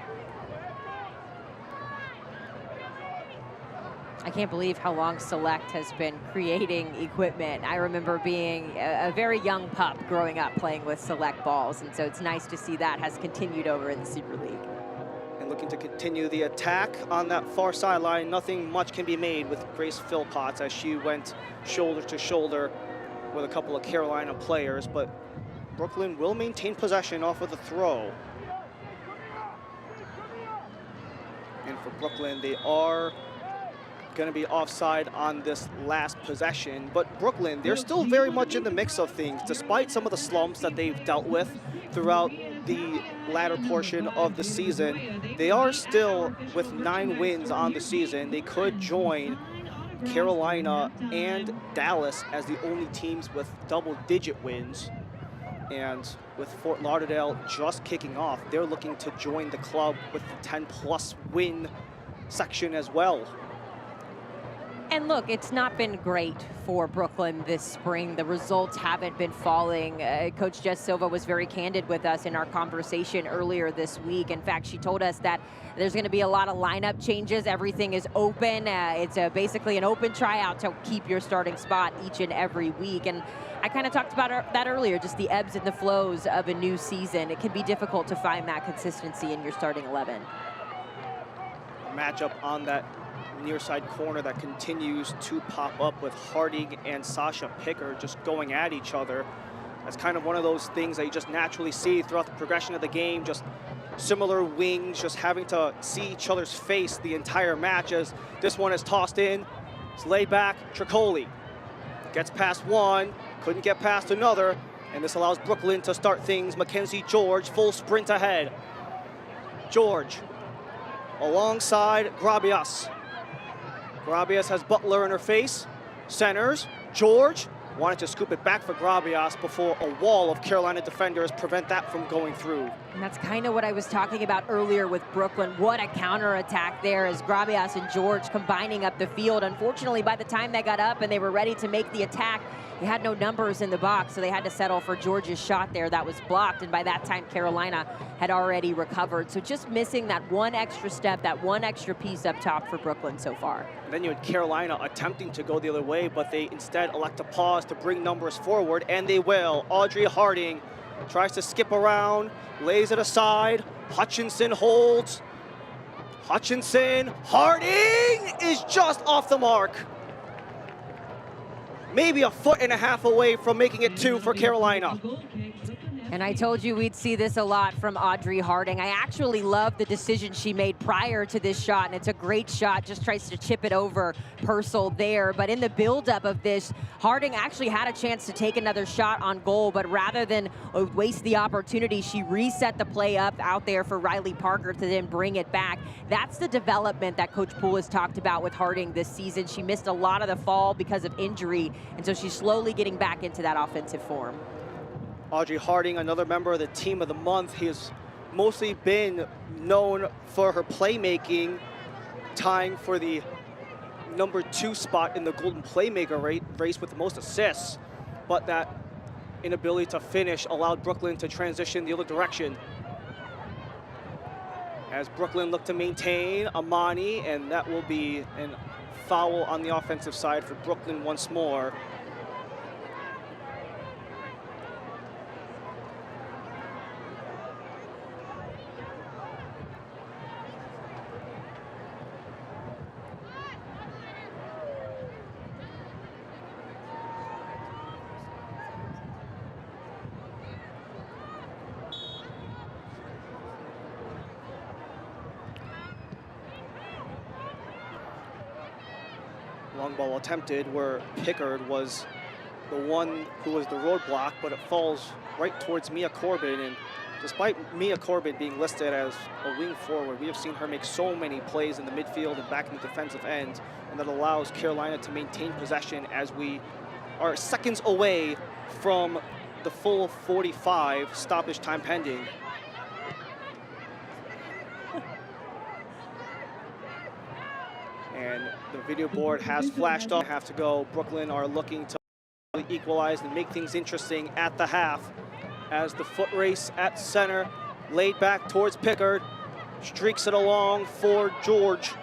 I can't believe how long Select has been creating equipment. I remember being a very young pup growing up playing with Select balls, and so it's nice to see that has continued over in the Super League. And looking to continue the attack on that far sideline. Nothing much can be made with Grace Philpotts as she went shoulder to shoulder with a couple of Carolina players, but Brooklyn will maintain possession off of the throw. And for Brooklyn, they are going to be offside on this last possession, but Brooklyn, they're still very much in the mix of things, despite some of the slumps that they've dealt with throughout the latter portion of the season. They are still with 9 wins on the season. They could join Carolina and Dallas as the only teams with double-digit wins. And with Fort Lauderdale just kicking off, they're looking to join the club with the 10-plus win section as well. And look, it's not been great for Brooklyn this spring. The results haven't been falling. Coach Jess Silva was very candid with us in our conversation earlier this week. In fact, she told us that there's going to be a lot of lineup changes. Everything is open. It's basically an open tryout to keep your starting spot each and every week. And I kind of talked about that earlier, just the ebbs and the flows of a new season. It can be difficult to find that consistency in your starting 11. A matchup on that near side corner that continues to pop up with Harding and Sasha Picker just going at each other. That's kind of one of those things that you just naturally see throughout the progression of the game, just similar wings, just having to see each other's face the entire match. As this one is tossed in, it's laid back, Tricoli gets past one, couldn't get past another, and this allows Brooklyn to start things. Mackenzie George, full sprint ahead. George alongside Grabias. Grabias has Butler in her face, centers, George wanted to scoop it back for Grabias before a wall of Carolina defenders prevent that from going through. And that's kind of what I was talking about earlier with Brooklyn. What a counterattack there as Grabias and George combining up the field. Unfortunately, by the time they got up and they were ready to make the attack, they had no numbers in the box, so they had to settle for George's shot there that was blocked, and by that time Carolina had already recovered. So just missing that one extra step, that one extra piece up top for Brooklyn so far. And then you had Carolina attempting to go the other way, but they instead elect to pause to bring numbers forward, and they will. Audrey Harding tries to skip around, lays it aside. Hutchinson holds. Hutchinson, Harding is just off the mark. Maybe a foot and a half away from making it 2 for Carolina. And I told you we'd see this a lot from Audrey Harding. I actually love the decision she made prior to this shot, and it's a great shot, just tries to chip it over Purcell there. But in the buildup of this, Harding actually had a chance to take another shot on goal, but rather than waste the opportunity, she reset the play up out there for Riley Parker to then bring it back. That's the development that Coach Poole has talked about with Harding this season. She missed a lot of the fall because of injury, and so she's slowly getting back into that offensive form. Audrey Harding, another member of the Team of the Month. He has mostly been known for her playmaking, tying for the #2 spot in the Golden Playmaker race with the most assists. But that inability to finish allowed Brooklyn to transition the other direction. As Brooklyn look to maintain Amani, and that will be a foul on the offensive side for Brooklyn once more. Long ball attempted where Pickard was the one who was the roadblock, but it falls right towards Mia Corbin. And despite Mia Corbin being listed as a wing forward, we have seen her make so many plays in the midfield and back in the defensive end, and that allows Carolina to maintain possession as we are seconds away from the full 45, stoppage time pending. And the video board has flashed up. Have to go. Brooklyn are looking to equalize and make things interesting at the half as the foot race at center, laid back towards Pickard, streaks it along for George.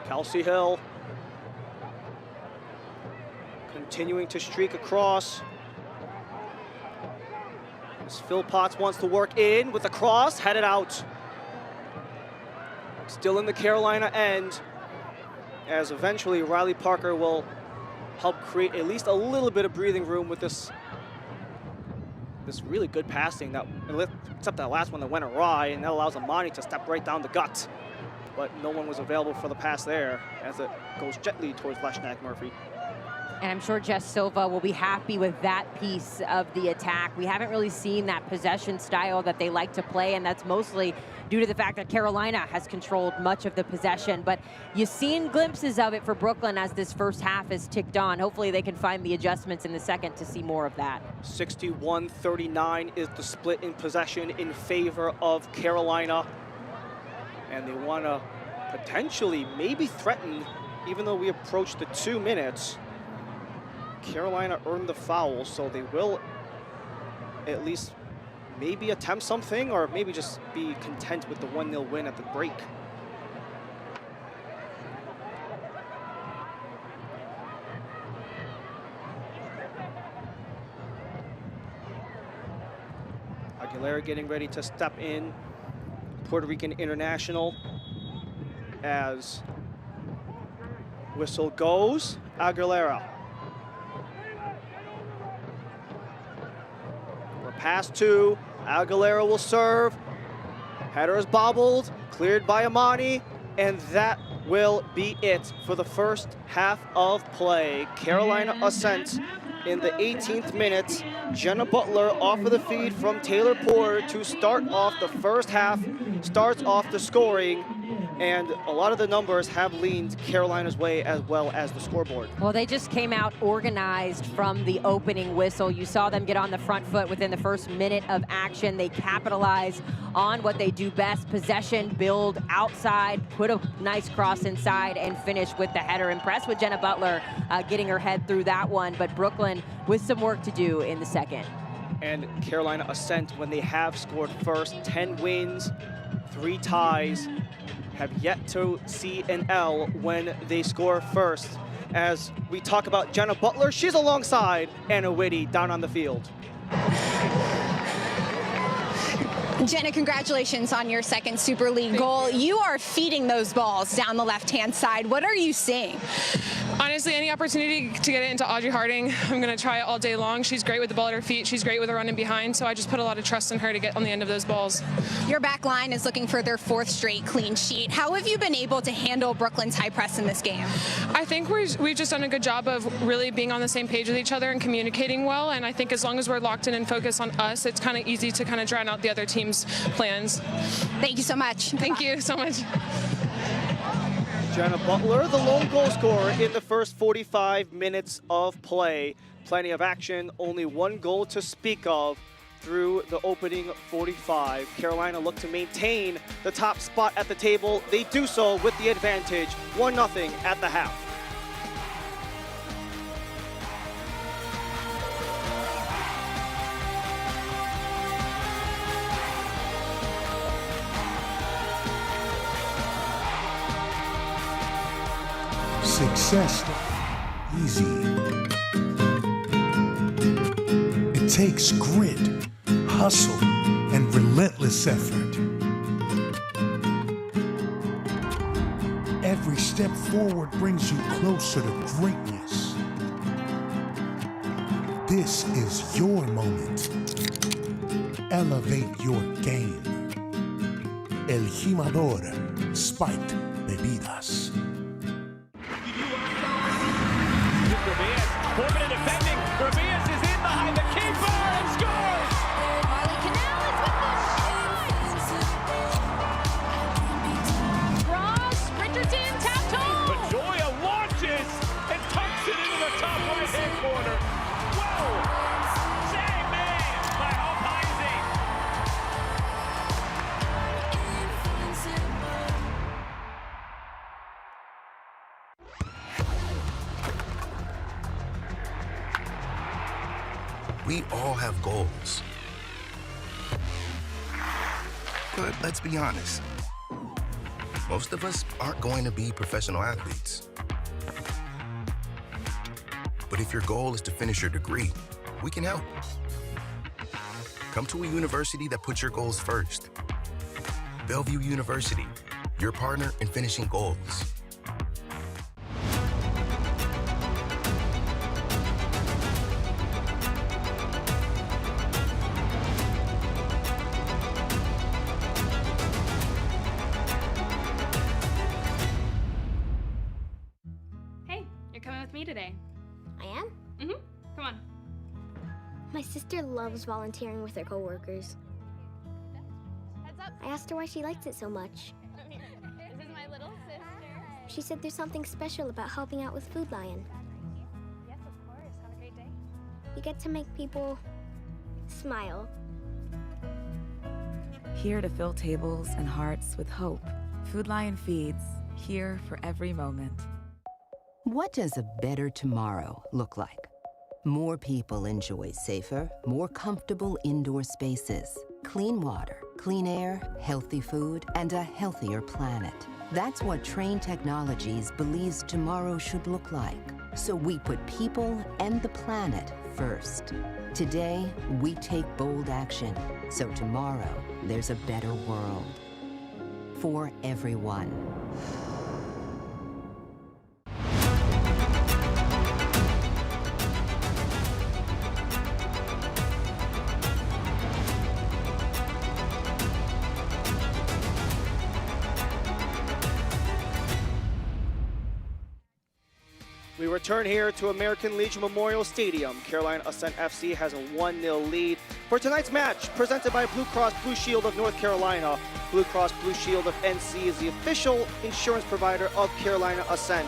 Kelsey Hill continuing to streak across. As Phil Potts wants to work in with the cross, headed out. Still in the Carolina end, as eventually Riley Parker will help create at least a little bit of breathing room with this really good passing, that except that last one that went awry, and that allows Amani to step right down the gut. But no one was available for the pass there as it goes gently towards Leshnak Murphy. And I'm sure Jess Silva will be happy with that piece of the attack. We haven't really seen that possession style that they like to play, and that's mostly due to the fact that Carolina has controlled much of the possession. But you've seen glimpses of it for Brooklyn as this first half has ticked on. Hopefully they can find the adjustments in the second to see more of that. 61-39 is the split in possession in favor of Carolina. And they want to potentially maybe threaten, even though we approach the 2 minutes. Carolina earned the foul, so they will at least maybe attempt something, or maybe just be content with the 1-0 win at the break. Aguilera getting ready to step in, Puerto Rican international, as whistle goes. Aguilera. Pass to Aguilera will serve. Header is bobbled, cleared by Amani, and that will be it for the first half of play. Carolina Ascent in the 18th minute. Jenna Butler off of the feed from Taylor Porter to start off the first half, starts off the scoring. And a lot of the numbers have leaned Carolina's way as well as the scoreboard. Well, they just came out organized from the opening whistle. You saw them get on the front foot within the first minute of action. They capitalize on what they do best, possession, build outside, put a nice cross inside, and finish with the header. Impressed with Jenna Butler getting her head through that one, but Brooklyn with some work to do in the second. And Carolina Ascent, when they have scored first, 10 wins, 3 ties, have yet to see an L when they score first. As we talk about Jenna Butler, she's alongside Anna Whitty down on the field. Jenna, congratulations on your second Super League goal. You are feeding those balls down the left-hand side. What are you seeing? Honestly, any opportunity to get it into Audrey Harding, I'm going to try it all day long. She's great with the ball at her feet. She's great with her running behind, so I just put a lot of trust in her to get on the end of those balls. Your back line is looking for their 4th straight clean sheet. How have you been able to handle Brooklyn's high press in this game? I think we've just done a good job of really being on the same page with each other and communicating well, and I think as long as we're locked in and focused on us, it's kind of easy to kind of drown out the other team's plans. Thank you so much. Thank you so much. Jenna Butler, the lone goal scorer in the first 45 minutes of play. Plenty of action, only one goal to speak of through the opening 45. Carolina looked to maintain the top spot at the table. They do so with the advantage, 1-0 at the half. Success easy. It takes grit, hustle, and relentless effort. Every step forward brings you closer to greatness. This is your moment. Elevate your game. El Jimador Spiked Bebidas. Corbin defending. Ramirez is in behind the keeper and scores! Marley Canal is with the cross. Richardson tapped home. Bedoya launches and tucks it into the top right-hand corner. Whoa! Sang man by Alpizi. We all have goals. But let's be honest. Most of us aren't going to be professional athletes. But if your goal is to finish your degree, we can help. Come to a university that puts your goals first. Bellevue University, your partner in finishing goals. Today. I am? Mm-hmm. Come on. My sister loves volunteering with her coworkers. Heads up. I asked her why she likes it so much. This is my little sister. She said there's something special about helping out with Food Lion. Yes, of course. Have a great day. You get to make people smile. Here to fill tables and hearts with hope. Food Lion feeds, here for every moment. What does a better tomorrow look like? More people enjoy safer, more comfortable indoor spaces, clean water, clean air, healthy food, and a healthier planet. That's what Train Technologies believes tomorrow should look like. So we put people and the planet first. Today, we take bold action. So tomorrow, there's a better world. For everyone. We return here to American Legion Memorial Stadium. Carolina Ascent FC has a 1-0 lead for tonight's match, presented by Blue Cross Blue Shield of North Carolina. Blue Cross Blue Shield of NC is the official insurance provider of Carolina Ascent.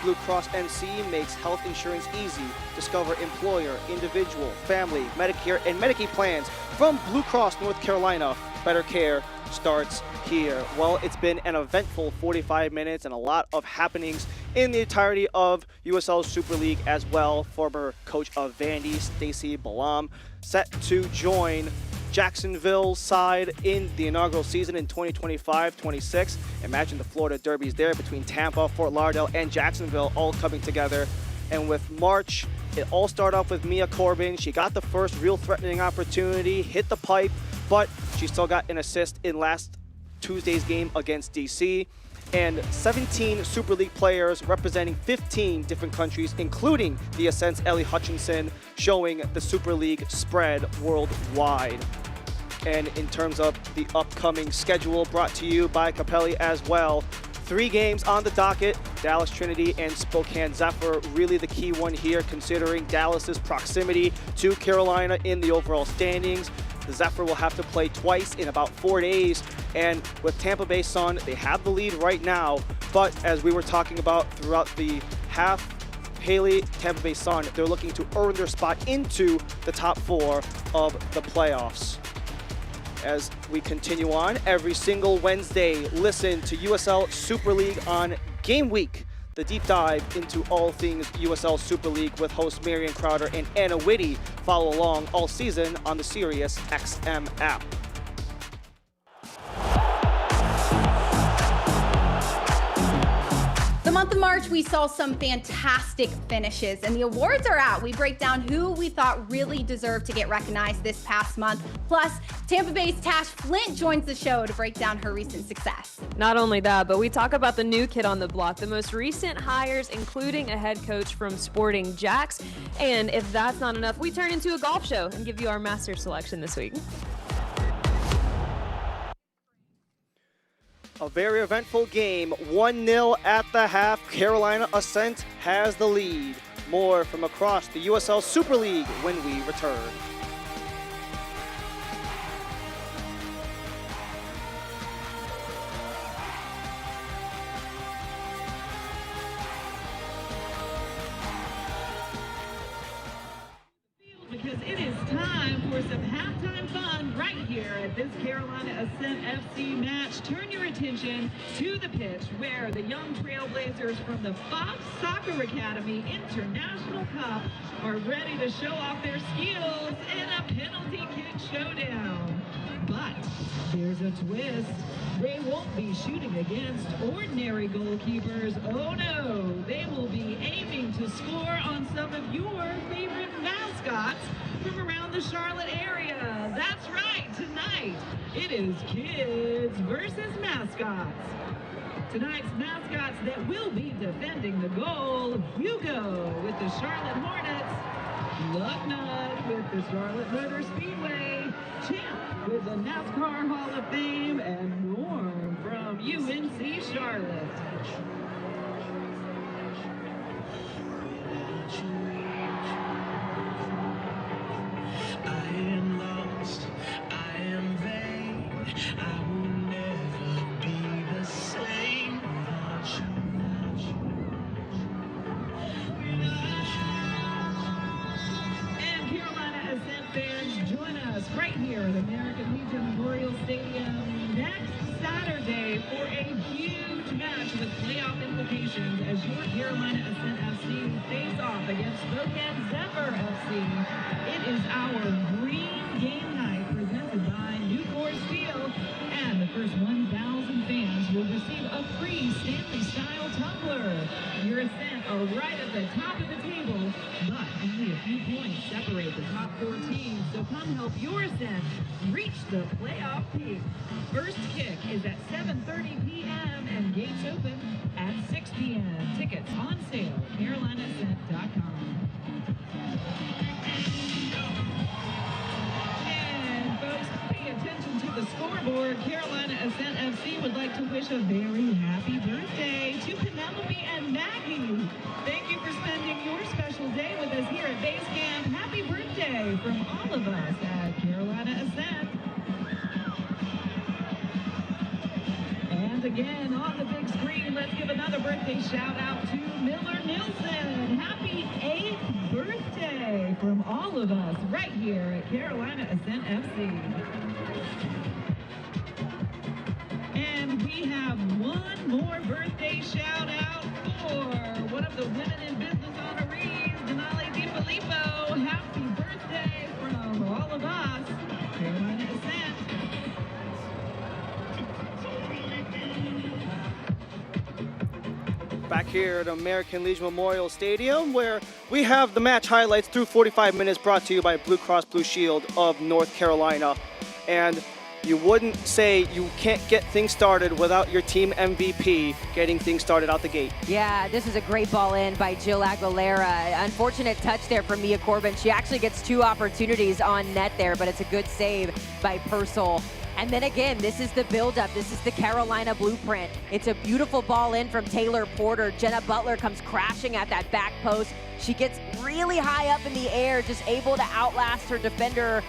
Blue Cross NC makes health insurance easy. Discover employer, individual, family, Medicare, and Medicaid plans from Blue Cross North Carolina. Better care starts here. Well, it's been an eventful 45 minutes and a lot of happenings in the entirety of USL Super League as well. Former coach of Vandy, Stacey Balam, set to join Jacksonville's side in the inaugural season in 2025-26. Imagine the Florida derbies there between Tampa, Fort Lauderdale, and Jacksonville all coming together. And with March, it all started off with Mia Corbin. She got the first real threatening opportunity, hit the pipe, but she still got an assist in last Tuesday's game against DC. And 17 Super League players representing 15 different countries, including the Ascent's Ellie Hutchinson, showing the Super League spread worldwide. And in terms of the upcoming schedule, brought to you by Capelli as well. 3 games on the docket, Dallas Trinity and Spokane Zephyr. Really the key one here, considering Dallas's proximity to Carolina in the overall standings. The Zephyr will have to play twice in about 4 days. And with Tampa Bay Sun, they have the lead right now. But as we were talking about throughout the half, Haley, Tampa Bay Sun, they're looking to earn their spot into the top 4 of the playoffs. As we continue on, every single Wednesday, listen to USL Super League on Game Week, the deep dive into all things USL Super League with hosts Marion Crowder and Anna Whitty. Follow along all season on the Sirius XM app. The month of March, we saw some fantastic finishes, and the awards are out. We break down who we thought really deserved to get recognized this past month. Plus, Tampa Bay's Tash Flint joins the show to break down her recent success. Not only that, but we talk about the new kid on the block, the most recent hires, including a head coach from Sporting Jacks. And if that's not enough, we turn into a golf show and give you our master selection this week. A very eventful game, 1-0 at the half. Carolina Ascent has the lead. More from across the USL Super League when we return. Because it is time for some halftime fun right here at this Carolina Ascent FC match. Turn your attention to the pitch where the young Trailblazers from the Fox Soccer Academy International Cup are ready to show off their skills in a penalty kick showdown. But there's a twist. They won't be shooting against ordinary goalkeepers. Oh no, they will be aiming to score on some of your favorite mascots from around the Charlotte area. That's right, tonight it is kids versus mascots. Tonight's mascots that will be defending the goal, Hugo with the Charlotte Hornets, Lucknut with the Charlotte Motor Speedway, Champ with the NASCAR Hall of Fame, and Norm from UNC Charlotte. I am lost, I am vain, I will never be the same without you. And Carolina Ascent fans, join us right here at American Legion Memorial Stadium next Saturday for a huge match with playoff implications as your Carolina Ascent FC face off against Spokane Zephyr FC. It is our green game night presented by Newport Steel, and the first 1,000 fans will receive a free Stanley-style tumbler. Your Ascent are right at the top of the table, but only a few points separate the top 4 teams, so come help your Ascent reach the playoff peak. First kick is at 7:30 p.m. and gates open at 6 p.m. Tickets on sale, CarolinaAscent.com. And folks, pay attention to the scoreboard. Carolina Ascent FC would like to wish a very happy birthday to Penelope and Maggie. Thank you for spending your special day with us here at Base Camp. Happy birthday from all of us at Carolina Ascent. And again, on the big screen, let's give another birthday shout out to Miller Nilsson. Happy 8th birthday from all of us right here at Carolina Ascent FC. And we have one more birthday shout out for one of the women in business honorees, Denali DiFilippo. Happy birthday from all of us, Carolina Ascent. Back here at American Legion Memorial Stadium, where we have the match highlights through 45 minutes brought to you by Blue Cross Blue Shield of North Carolina. And you wouldn't say you can't get things started without your team MVP getting things started out the gate. Yeah, this is a great ball in by Jill Aguilera. Unfortunate touch there from Mia Corbin. She actually gets 2 opportunities on net there, but it's a good save by Purcell. And then again, this is the buildup. This is the Carolina blueprint. It's a beautiful ball in from Taylor Porter. Jenna Butler comes crashing at that back post. She gets really high up in the air, just able to outlast her defender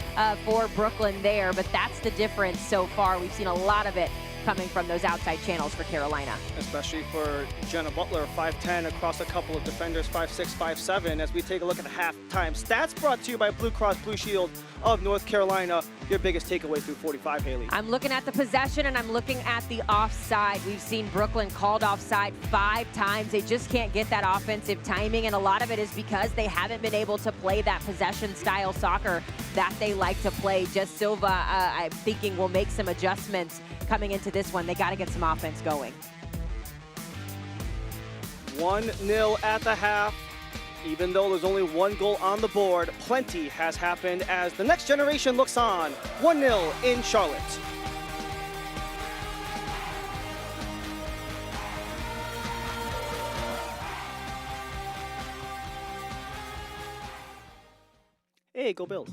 for Brooklyn there. But that's the difference so far. We've seen a lot of it coming from those outside channels for Carolina. Especially for Jenna Butler, 5'10", across a couple of defenders, 5'6", 5'7", as we take a look at the halftime stats brought to you by Blue Cross Blue Shield of North Carolina. Your biggest takeaway through 45, Haley. I'm looking at the possession and I'm looking at the offside. We've seen Brooklyn called offside 5 times. They just can't get that offensive timing, and a lot of it is because they haven't been able to play that possession style soccer that they like to play. Jess Silva, I'm thinking, will make some adjustments coming into this one. They got to get some offense going. 1-0 at the half. Even though there's only 1 goal on the board, plenty has happened as the next generation looks on. 1-0 in Charlotte. Hey, go Bills.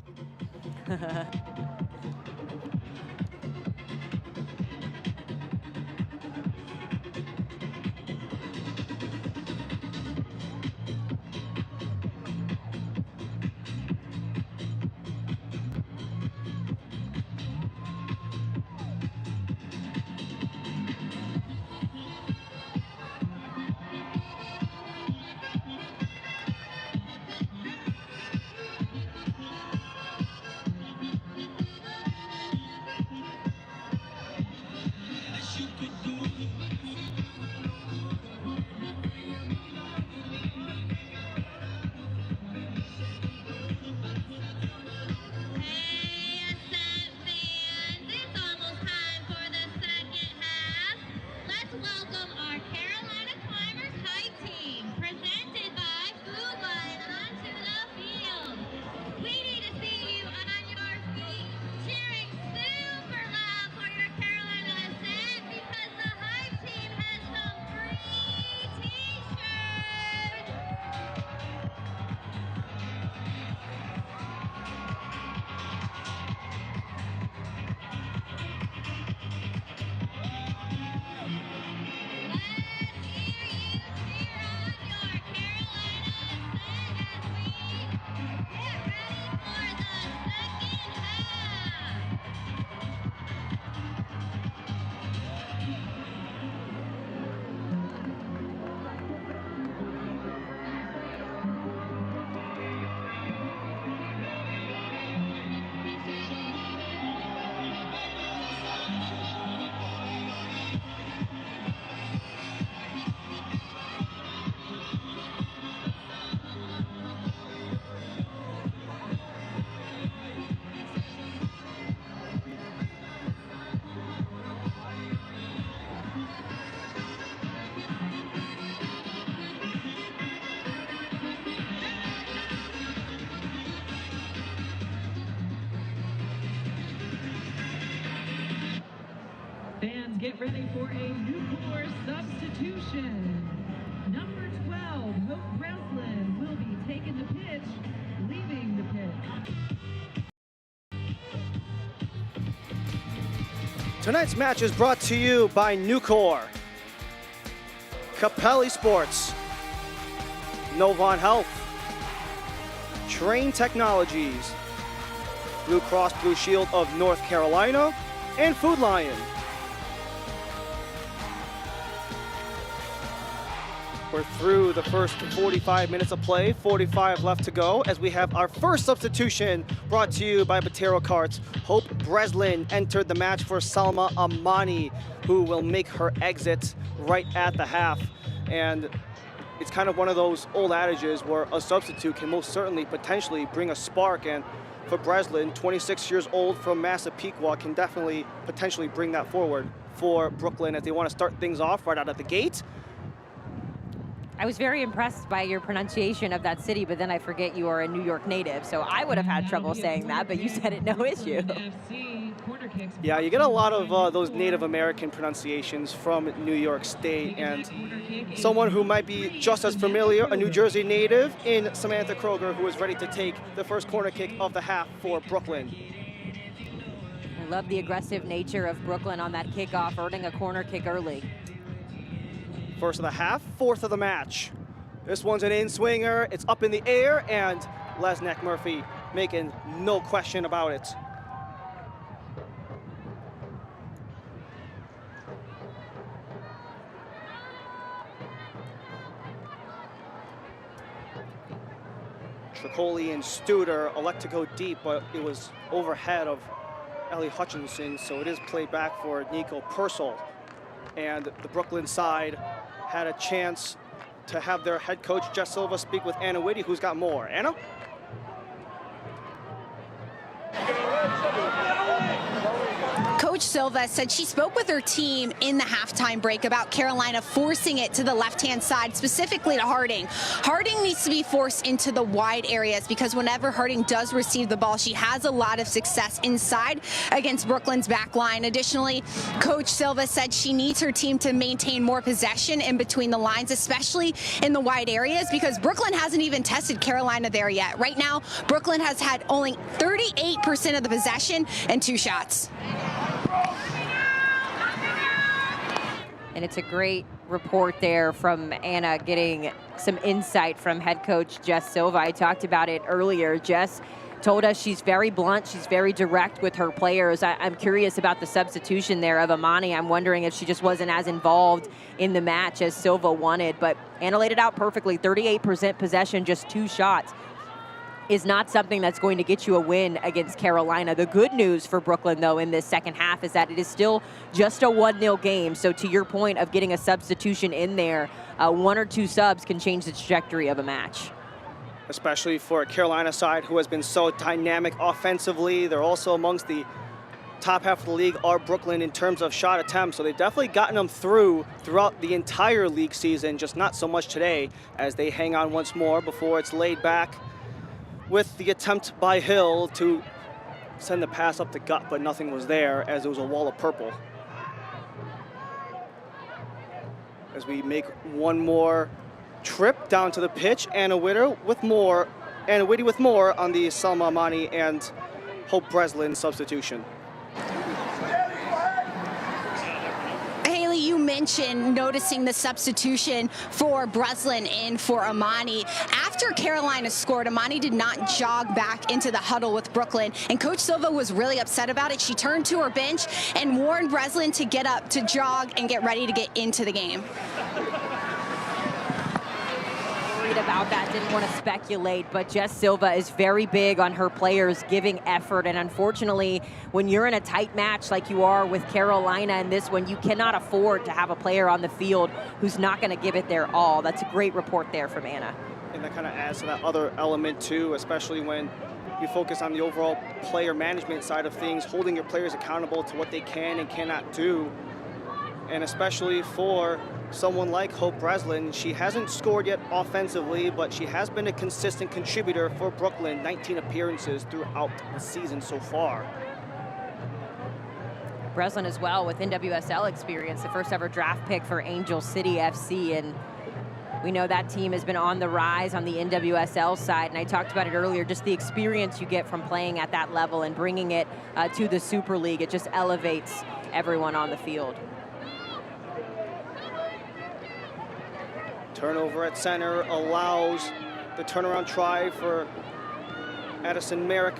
Fans, get ready for a new core substitution. Number 12, Hope Breslin, will be taking the pitch, leaving the pitch. Tonight's match is brought to you by Nucor, Capelli Sports, Novant Health, Train Technologies, Blue Cross Blue Shield of North Carolina, and Food Lion. We're through the first 45 minutes of play, 45 left to go, as we have our first substitution brought to you by Batero Carts. Hope Breslin entered the match for Salma Amani, who will make her exit right at the half. And it's kind of one of those old adages where a substitute can most certainly potentially bring a spark. And for Breslin, 26 years old from Massapequa, can definitely potentially bring that forward for Brooklyn as they want to start things off right out of the gate. I was very impressed by your pronunciation of that city, but then I forget you are a New York native, so I would have had trouble saying that, but you said it no issue. FC kicks. Yeah, you get a lot of those Native American pronunciations from New York State, and someone who might be just as familiar, a New Jersey native in Samantha Kroger, who is ready to take the first corner kick of the half for Brooklyn. I love the aggressive nature of Brooklyn on that kickoff, earning a corner kick early. First of the half, fourth of the match. This one's an in-swinger, it's up in the air, and Lesniak Murphy making no question about it. Tricoli and Studer elect to go deep, but it was overhead of Ellie Hutchinson, so it is played back for Nico Purcell. And the Brooklyn side had a chance to have their head coach, Jess Silva, speak with Anna Whitty, who's got more. Anna? Coach Silva said she spoke with her team in the halftime break about Carolina forcing it to the left-hand side, specifically to Harding. Harding needs to be forced into the wide areas because whenever Harding does receive the ball, she has a lot of success inside against Brooklyn's back line. Additionally, Coach Silva said she needs her team to maintain more possession in between the lines, especially in the wide areas, because Brooklyn hasn't even tested Carolina there yet. Right now, Brooklyn has had only 38% of the possession and 2 shots. And it's a great report there from Anna, getting some insight from head coach Jess Silva. I talked about it earlier. Jess told us she's very blunt, she's very direct with her players. I'm curious about the substitution there of Amani. I'm wondering if she just wasn't as involved in the match as Silva wanted, but Anna laid it out perfectly. 38% possession, just 2 shots is not something that's going to get you a win against Carolina. The good news for Brooklyn, though, in this second half is that it is still just a 1-0 game. So to your point of getting a substitution in there, 1 or 2 subs can change the trajectory of a match. Especially for a Carolina side who has been so dynamic offensively. They're also amongst the top half of the league are Brooklyn in terms of shot attempts. So they've definitely gotten them throughout the entire league season, just not so much today as they hang on once more before it's laid back with the attempt by Hill to send the pass up the gut, but nothing was there as it was a wall of purple. As we make one more trip down to the pitch, Anna Whitty with more on the Salma Amani and Hope Breslin substitution. Haley, you mentioned noticing the substitution for Breslin and for Amani. After Carolina scored, Amani did not jog back into the huddle with Brooklyn, and Coach Silva was really upset about it. She turned to her bench and warned Breslin to get up, to jog, and get ready to get into the game. About that, didn't want to speculate, but Jess Silva is very big on her players giving effort, and unfortunately when you're in a tight match like you are with Carolina in this one, you cannot afford to have a player on the field who's not going to give it their all. That's a great report there from Anna. And that kind of adds to that other element too, especially when you focus on the overall player management side of things, holding your players accountable to what they can and cannot do. And especially for someone like Hope Breslin, she hasn't scored yet offensively, but she has been a consistent contributor for Brooklyn, 19 appearances throughout the season so far. Breslin as well with NWSL experience, the first ever draft pick for Angel City FC, and we know that team has been on the rise on the NWSL side, and I talked about it earlier, just the experience you get from playing at that level and bringing it to the Super League. It just elevates everyone on the field. Turnover at center allows the turnaround try for Addison Merrick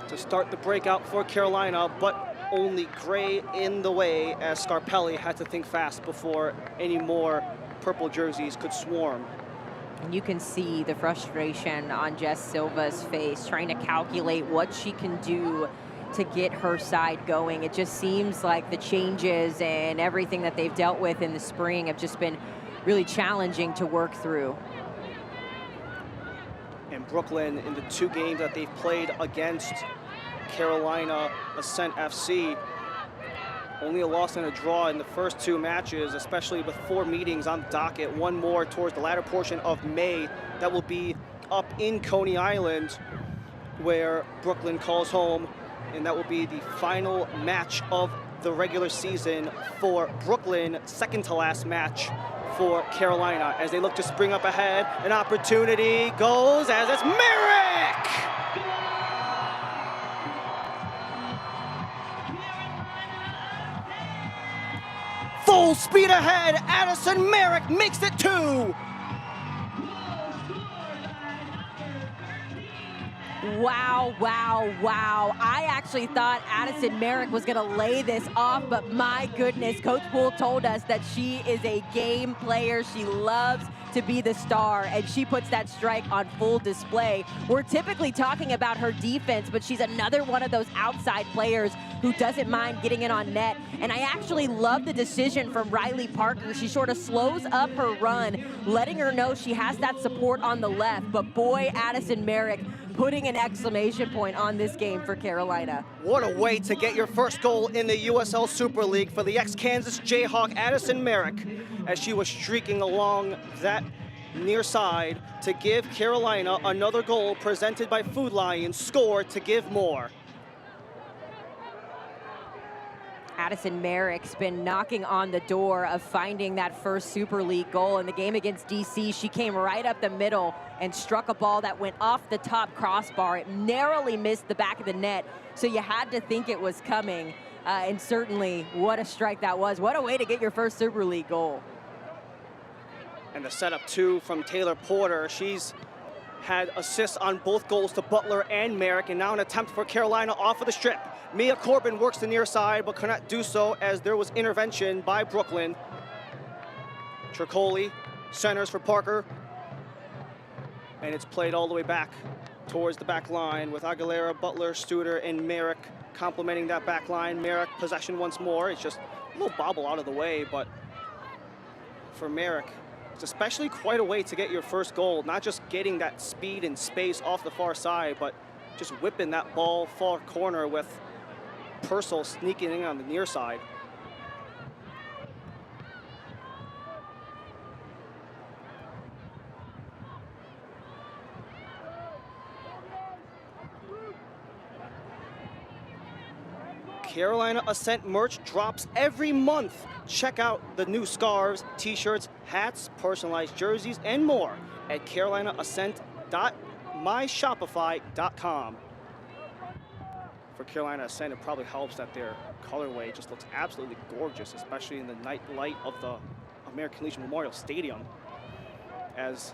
to start the breakout for Carolina, but only Gray in the way as Scarpelli had to think fast before any more purple jerseys could swarm. And you can see the frustration on Jess Silva's face, trying to calculate what she can do to get her side going. It just seems like the changes and everything that they've dealt with in the spring have just been really challenging to work through. And Brooklyn, in the 2 games that they've played against Carolina Ascent FC, only a loss and a draw in the first 2 matches, especially with 4 meetings on the docket, 1 more towards the latter portion of May that will be up in Coney Island, where Brooklyn calls home and that will be the final match of the regular season for Brooklyn, second to last match for Carolina as they look to spring up ahead. An opportunity goes as it's Merrick! Full speed ahead, Addison Merrick makes it 2. Wow, wow, wow. I actually thought Addison Merrick was gonna lay this off, but my goodness, Coach Poole told us that she is a game player. She loves to be the star, and she puts that strike on full display. We're typically talking about her defense, but she's another one of those outside players who doesn't mind getting it on net. And I actually love the decision from Riley Parker. She sort of slows up her run, letting her know she has that support on the left. But boy, Addison Merrick putting an exclamation point on this game for Carolina. What a way to get your first goal in the USL Super League for the ex-Kansas Jayhawk Addison Merrick as she was streaking along that near side to give Carolina another goal presented by Food Lion, score to give more. Addison Merrick's been knocking on the door of finding that first Super League goal. In the game against DC, she came right up the middle and struck a ball that went off the top crossbar. It narrowly missed the back of the net, so you had to think it was coming. And certainly, what a strike that was. What a way to get your first Super League goal. And the setup too from Taylor Porter. She's had assists on both goals to Butler and Merrick, and now an attempt for Carolina off of the strip. Mia Corbin works the near side, but could not do so as there was intervention by Brooklyn. Tricoli centers for Parker, and it's played all the way back towards the back line with Aguilera, Butler, Studer, and Merrick complementing that back line. Merrick possession once more. It's just a little bobble out of the way, but for Merrick, it's especially quite a way to get your first goal, not just getting that speed and space off the far side, but just whipping that ball far corner with Purcell sneaking in on the near side. Carolina Ascent merch drops every month. Check out the new scarves, t-shirts, hats, personalized jerseys, and more at carolinaascent.myshopify.com. For Carolina Ascent, it probably helps that their colorway just looks absolutely gorgeous, especially in the night light of the American Legion Memorial Stadium. As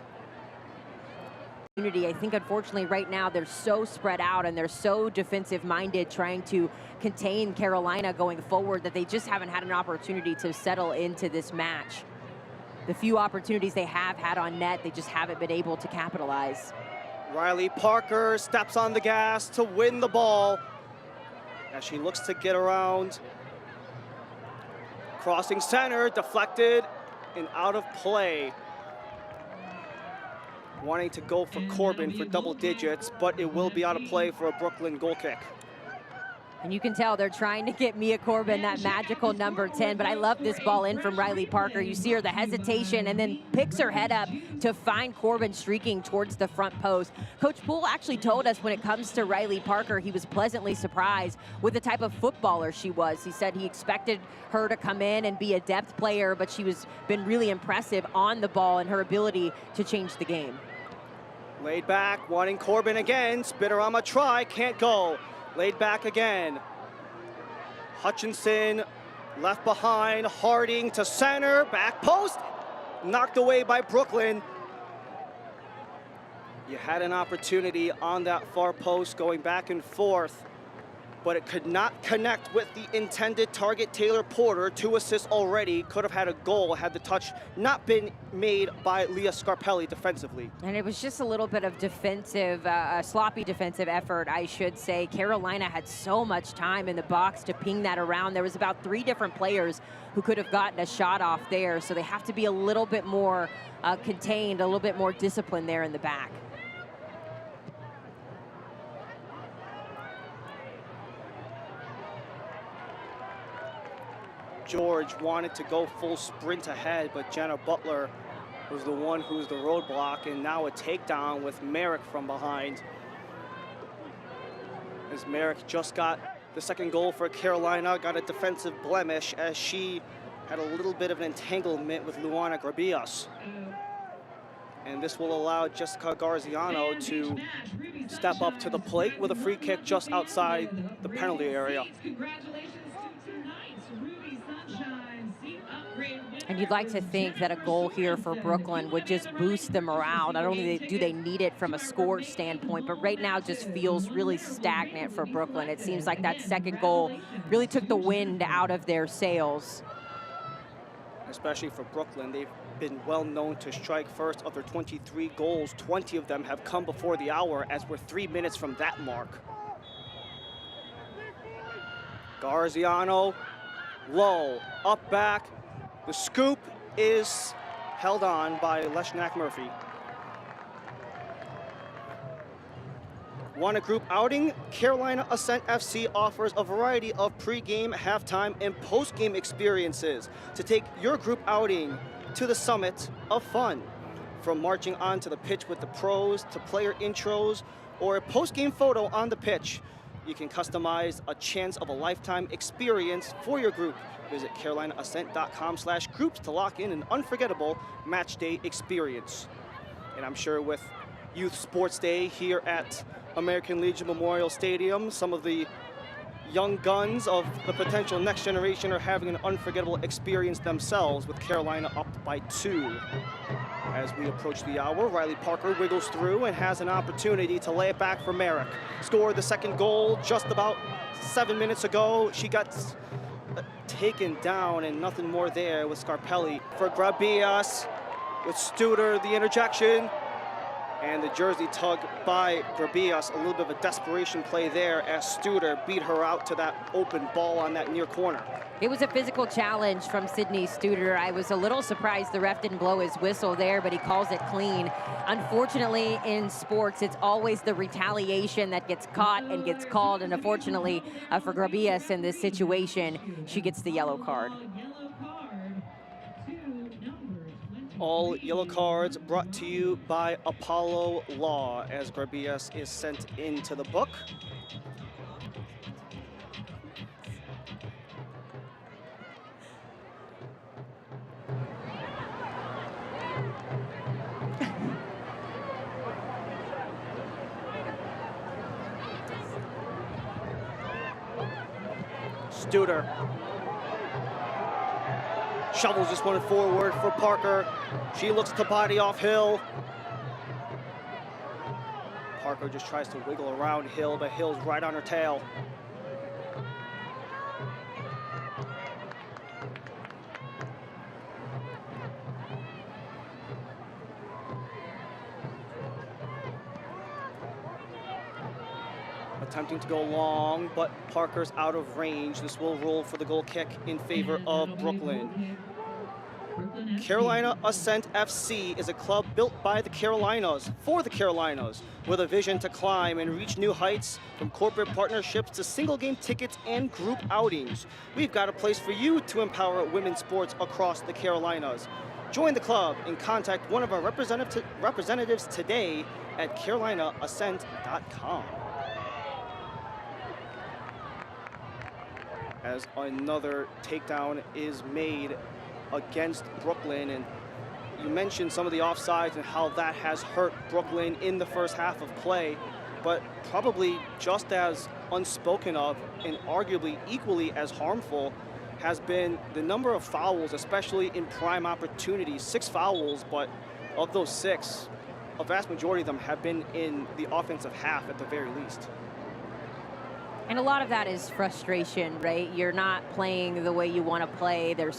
I think unfortunately right now they're so spread out and they're so defensive minded trying to contain Carolina going forward that they just haven't had an opportunity to settle into this match. The few opportunities they have had on net, they just haven't been able to capitalize. Riley Parker steps on the gas to win the ball as she looks to get around. Crossing center, deflected and out of play. Wanting to go for Corbin for double digits, but it will be out of play for a Brooklyn goal kick. And you can tell they're trying to get Mia Corbin that magical number 10, but I love this ball in from Riley Parker. You see her, the hesitation, and then picks her head up to find Corbin streaking towards the front post. Coach Poole actually told us when it comes to Riley Parker, he was pleasantly surprised with the type of footballer she was. He said he expected her to come in and be a depth player, but she was been really impressive on the ball and her ability to change the game. Laid back, wanting Corbin again. Spitterama try, can't go. Laid back again. Hutchinson left behind. Harding to center, back post. Knocked away by Brooklyn. You had an opportunity on that far post going back and forth, but it could not connect with the intended target, Taylor Porter. 2 assists already, could have had a goal had the touch not been made by Leah Scarpelli defensively. And it was just a little bit of defensive, sloppy defensive effort, I should say. Carolina had so much time in the box to ping that around. There was about 3 different players who could have gotten a shot off there, so they have to be a little bit more contained, a little bit more disciplined there in the back. George wanted to go full sprint ahead, but Jenna Butler was the one who was the roadblock, and now a takedown with Merrick from behind. As Merrick just got The second goal for Carolina got a defensive blemish as she had a little bit of an entanglement with Luana Grabias. And this will allow Jessica Garziano to step up to the plate with a free kick just outside the penalty area. And you'd like to think that a goal here for Brooklyn would just boost the morale. Not only do they need it from a score standpoint, but right now just feels really stagnant for Brooklyn. It seems like that second goal really took the wind out of their sails. Especially for Brooklyn, they've been well known to strike first. Of their 23 goals, 20 of them have come before the hour, as we're 3 minutes from that mark. Garziano, low, up back. The scoop is held on by Leshnak Murphy. Want a group outing? Carolina Ascent FC offers a variety of pre-game, halftime, and post-game experiences to take your group outing to the summit of fun. From marching onto the pitch with the pros to player intros or a post-game photo on the pitch, you can customize a chance of a lifetime experience for your group. Visit carolinaascent.com/groups to lock in an unforgettable match day experience. And I'm sure with Youth Sports Day here at American Legion Memorial Stadium, some of the young guns of the potential next generation are having an unforgettable experience themselves, with Carolina up by 2. As we approach the hour, Riley Parker wiggles through and has an opportunity to lay it back for Merrick. Scored the second goal just about 7 minutes ago. She got taken down and nothing more there with Scarpelli. For Grabias, with Studer, the interjection. And the jersey tug by Grabias, a little bit of a desperation play there as Studer beat her out to that open ball on that near corner. It was a physical challenge from Sydney Studer. I was a little surprised the ref didn't blow his whistle there, but he calls it clean. Unfortunately, in sports, it's always the retaliation that gets caught and gets called. And unfortunately for Grabias in this situation, she gets the yellow card. All yellow cards brought to you by Apollo Law as Grabias is sent into the book. Studer shovels this one forward for Parker. She looks to body off Hill. Parker just tries to wiggle around Hill, but Hill's right on her tail. Attempting to go long, but Parker's out of range. This will roll for the goal kick in favor of Brooklyn. Carolina Ascent FC is a club built by the Carolinas, for the Carolinas, with a vision to climb and reach new heights, from corporate partnerships to single-game tickets and group outings. We've got a place for you to empower women's sports across the Carolinas. Join the club and contact one of our representatives today at carolinaascent.com. As another takedown is made against Brooklyn, and you mentioned some of the offsides and how that has hurt Brooklyn in the first half of play, but probably just as unspoken of and arguably equally as harmful has been the number of fouls, especially in prime opportunities. 6 fouls, but of those 6, a vast majority of them have been in the offensive half at the very least. And a lot of that is frustration, right? You're not playing the way you want to play. You're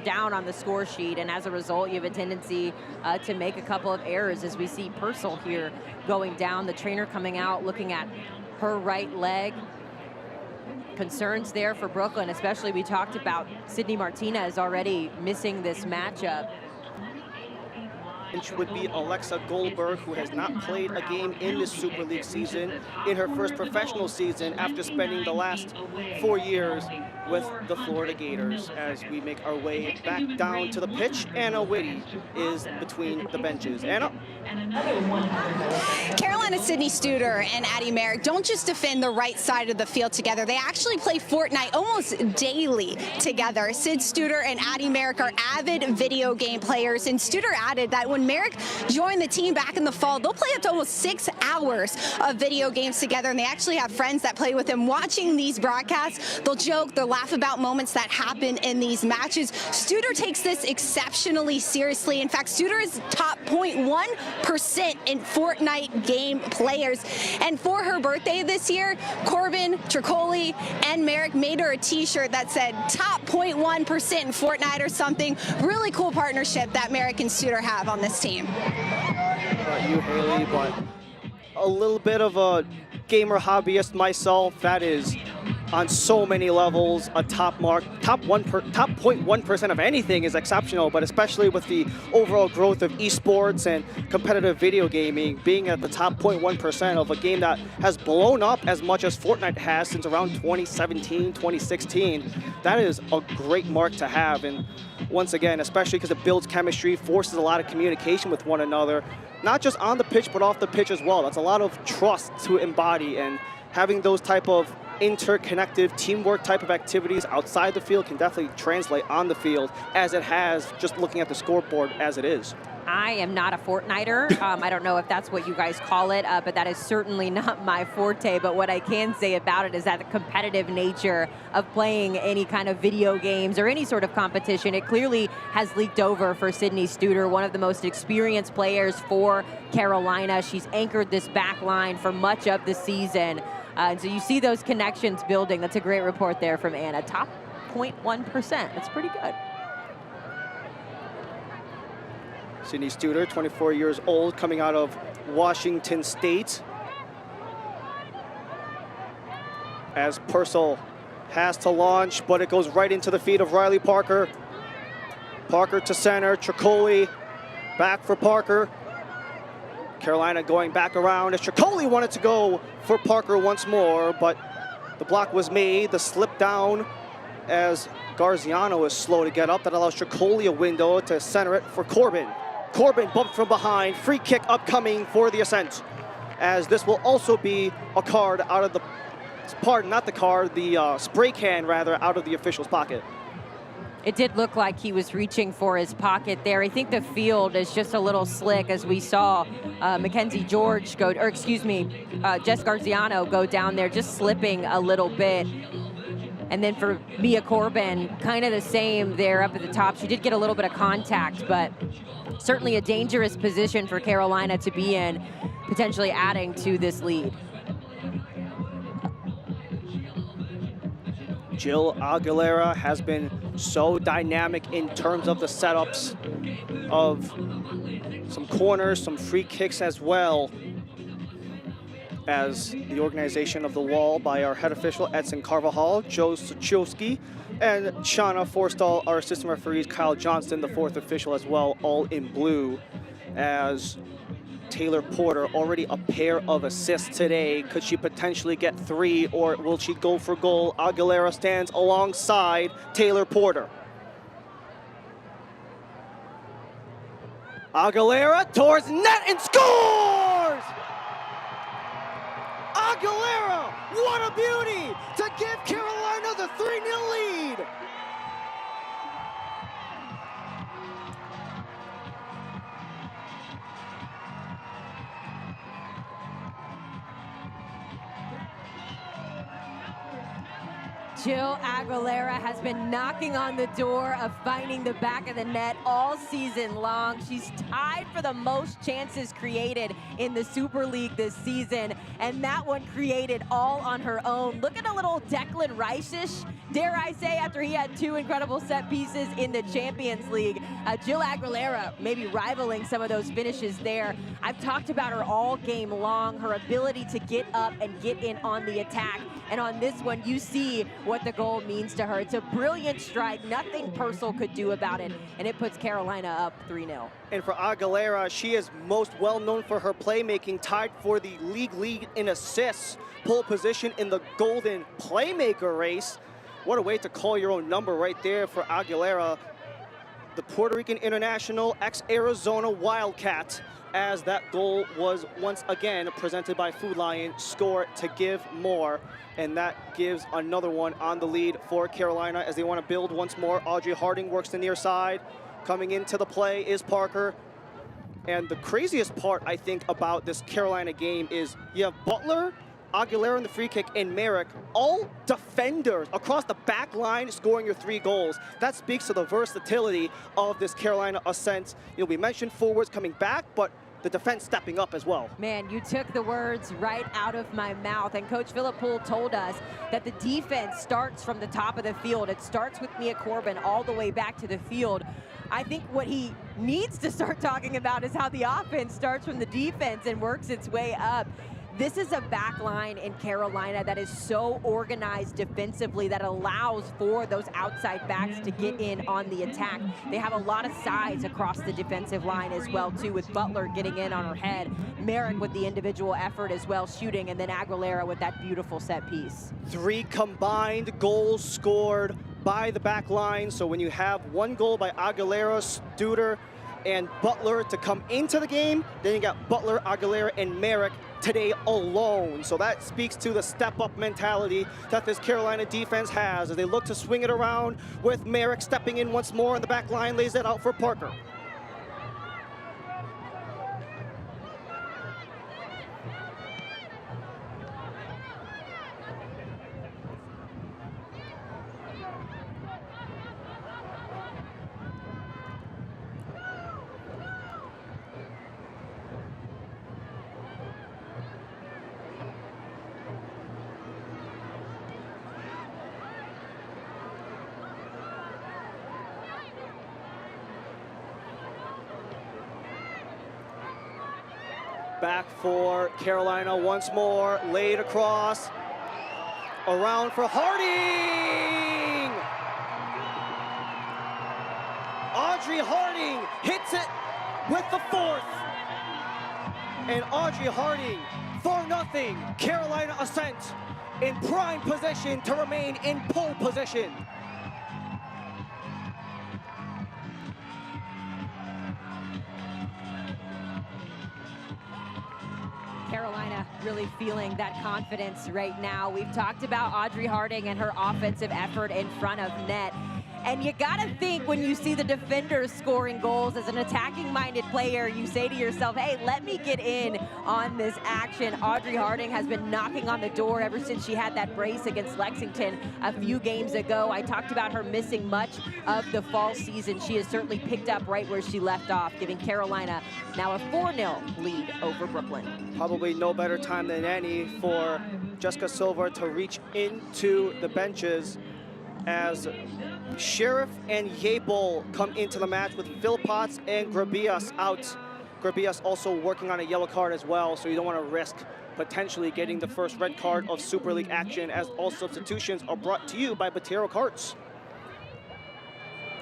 down on the score sheet, and as a result, you have a tendency to make a couple of errors, as we see Purcell here going down. The trainer coming out, looking at her right leg. Concerns there for Brooklyn, especially we talked about Sydney Martinez already missing this matchup. Which would be Alexa Goldberg, who has not played a game in this Super League season in her first professional season after spending the last 4 years with the Florida Gators as we make our way back down to the pitch. Anna Whitty is between the benches. Anna? Carolina Sydney Studer and Addie Merrick don't just defend the right side of the field together. They actually play Fortnite almost daily together. Sid Studer and Addie Merrick are avid video game players, and Studer added that when Merrick joined the team back in the fall, they'll play up to almost 6 hours of video games together, and they actually have friends that play with him. Watching these broadcasts, they'll joke, they'll laugh about moments that happen in these matches. Studer takes this exceptionally seriously. In fact, Studer is top 0.1% in Fortnite game players. And for her birthday this year, Corbin, Tricoli, and Merrick made her a t-shirt that said top 0.1% in Fortnite or something. Really cool partnership that Merrick and Studer have on this team. Not you, Haley, but a little bit of a gamer hobbyist myself. That is on so many levels a top mark. Top 0.1% of anything is exceptional, but especially with the overall growth of esports and competitive video gaming, being at the top 0.1% of a game that has blown up as much as Fortnite has since around 2017, 2016, that is a great mark to have. And once again, especially because it builds chemistry, forces a lot of communication with one another, not just on the pitch, but off the pitch as well. That's a lot of trust to embody, and having those type of interconnected teamwork type of activities outside the field can definitely translate on the field, as it has just looking at the scoreboard as it is. I am not a Fortniter. I don't know if that's what you guys call it, but that is certainly not my forte. But what I can say about it is that the competitive nature of playing any kind of video games or any sort of competition, it clearly has leaked over for Sydney Studer, one of the most experienced players for Carolina. She's anchored this back line for much of the season. And so you see those connections building. That's a great report there from Anna. Top 0.1%. That's pretty good. Sydney Studer, 24 years old, coming out of Washington State. As Purcell has to launch, but it goes right into the feet of Riley Parker. Parker to center, Tricoli back for Parker. Carolina going back around as Tricoli wanted to go for Parker once more, but the block was made. The slip down as Garziano is slow to get up. That allows Tricoli a window to center it for Corbin. Corbin bumped from behind. Free kick upcoming for the Ascent, as this will also be a card out of the, pardon, not the card, the spray can rather, out of the official's pocket. It did look like he was reaching for his pocket there. I think the field is just a little slick, as we saw Mackenzie George go, or excuse me, Jess Garziano go down there, just slipping a little bit. And then for Mia Corbin, kind of the same there up at the top. She did get a little bit of contact, but certainly a dangerous position for Carolina to be in, potentially adding to this lead. Jill Aguilera has been so dynamic in terms of the setups of some corners, some free kicks as well, as the organization of the wall by our head official, Edson Carvajal, Joe Suchowski, and Shauna Forstall, our assistant referees, Kyle Johnston, the fourth official as well, all in blue, as Taylor Porter already a pair of assists today. Could she potentially get 3, or will she go for goal? Aguilera stands alongside Taylor Porter. Aguilera towards net and scores! Aguilera, what a beauty to give Carolina the 3-0 lead. Jill Aguilera has been knocking on the door of finding the back of the net all season long. She's tied for the most chances created in the Super League this season, and that one created all on her own. Look at a little Declan Rice-ish, dare I say, after he had 2 incredible set pieces in the Champions League. Jill Aguilera maybe rivaling some of those finishes there. I've talked about her all game long, her ability to get up and get in on the attack. And on this one, you see what the goal means to her. It's a brilliant strike. Nothing Purcell could do about it. And it puts Carolina up 3-0. And for Aguilera, she is most well known for her playmaking, tied for the league lead in assists, pole position in the Golden Playmaker race. What a way to call your own number right there for Aguilera, the Puerto Rican international, ex-Arizona Wildcat, as that goal was once again presented by Food Lion, score to give more. And that gives another one on the lead for Carolina as they want to build once more. Audrey Harding works the near side. Coming into the play is Parker. And the craziest part, I think, about this Carolina game is you have Butler, Aguilera in the free kick, and Merrick, all defenders across the back line scoring your 3 goals. That speaks to the versatility of this Carolina Ascent. You know, we mentioned forwards coming back, but the defense stepping up as well. Man, you took the words right out of my mouth. And Coach Philip Poole told us that the defense starts from the top of the field. It starts with Mia Corbin all the way back to the field. I think what he needs to start talking about is how the offense starts from the defense and works its way up. This is a back line in Carolina that is so organized defensively that allows for those outside backs to get in on the attack. They have a lot of size across the defensive line as well, too, with Butler getting in on her head, Merrick with the individual effort as well, shooting, and then Aguilera with that beautiful set piece. 3 combined goals scored by the back line. So when you have 1 goal by Aguilera, Studer, and Butler to come into the game, then you got Butler, Aguilera, and Merrick today alone. So that speaks to the step-up mentality that this Carolina defense has as they look to swing it around with Merrick stepping in once more on the back line, lays it out for Parker. Back for Carolina once more, laid across, around for Harding! Audrey Harding hits it with the 4th. And Audrey Harding, 4-0, Carolina Ascent in prime position to remain in pole position. Carolina really feeling that confidence right now. We've talked about Audrey Harding and her offensive effort in front of net. And you gotta think when you see the defenders scoring goals as an attacking-minded player, you say to yourself, hey, let me get in on this action. Audrey Harding has been knocking on the door ever since she had that brace against Lexington a few games ago. I talked about her missing much of the fall season. She has certainly picked up right where she left off, giving Carolina now a 4-0 lead over Brooklyn. Probably no better time than any for Jessica Silva to reach into the benches as Sheriff and Yapel come into the match with Philpotts and Grabias out. Grabias also working on a yellow card as well, so you don't want to risk potentially getting the first red card of Super League action, as all substitutions are brought to you by Batero Carts.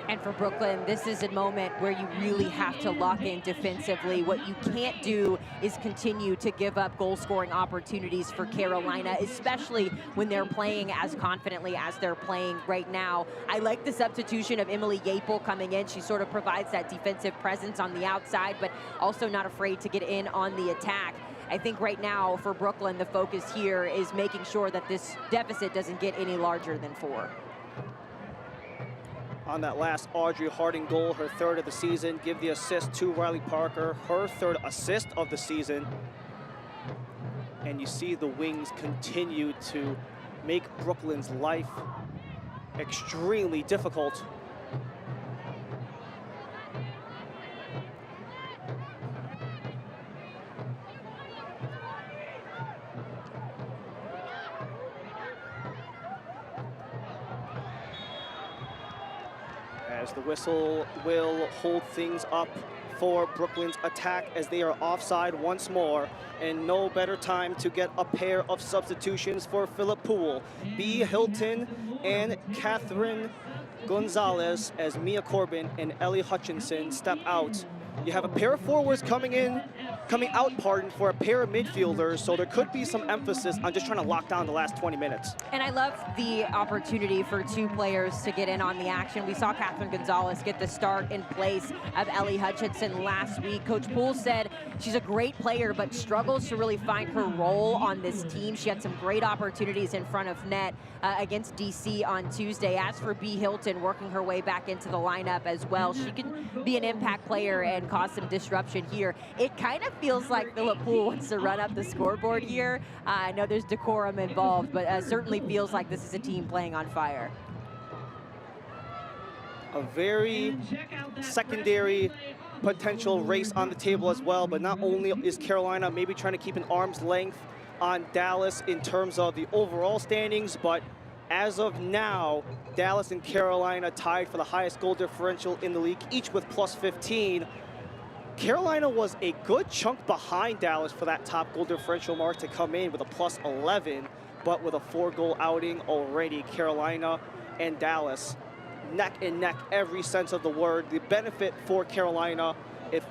And for Brooklyn, this is a moment where you really have to lock in defensively. What you can't do is continue to give up goal-scoring opportunities for Carolina, especially when they're playing as confidently as they're playing right now. I like the substitution of Emily Yapel coming in. She sort of provides that defensive presence on the outside, but also not afraid to get in on the attack. I think right now for Brooklyn, the focus here is making sure that this deficit doesn't get any larger than 4. On that last Audrey Harding goal, her 3rd of the season, give the assist to Riley Parker, her 3rd assist of the season. And you see the wings continue to make Brooklyn's life extremely difficult. As the whistle will hold things up for Brooklyn's attack as they are offside once more, and no better time to get a pair of substitutions for Philip Poole. B. Hilton and Catherine Gonzalez as Mia Corbin and Ellie Hutchinson step out. You have a pair of forwards coming in coming out, pardon, for a pair of midfielders, so there could be some emphasis on just trying to lock down the last 20 minutes. And I love the opportunity for two players to get in on the action. We saw Catherine Gonzalez get the start in place of Ellie Hutchinson last week. Coach Poole said she's a great player, but struggles to really find her role on this team. She had some great opportunities in front of net against DC on Tuesday. As for B. Hilton, working her way back into the lineup as well, she can be an impact player and cause some disruption here. It kind of feels like Philip Poole wants to run up the scoreboard here. I know there's decorum involved, but certainly feels like this is a team playing on fire. A very secondary potential race on the table as well, but not only is Carolina maybe trying to keep an arm's length on Dallas in terms of the overall standings, but as of now, Dallas and Carolina tied for the highest goal differential in the league, each with plus 15. Carolina was a good chunk behind Dallas for that top goal differential mark to come in with a plus 11, but with a 4-goal outing already, Carolina and Dallas neck and neck every sense of the word. The benefit for Carolina, if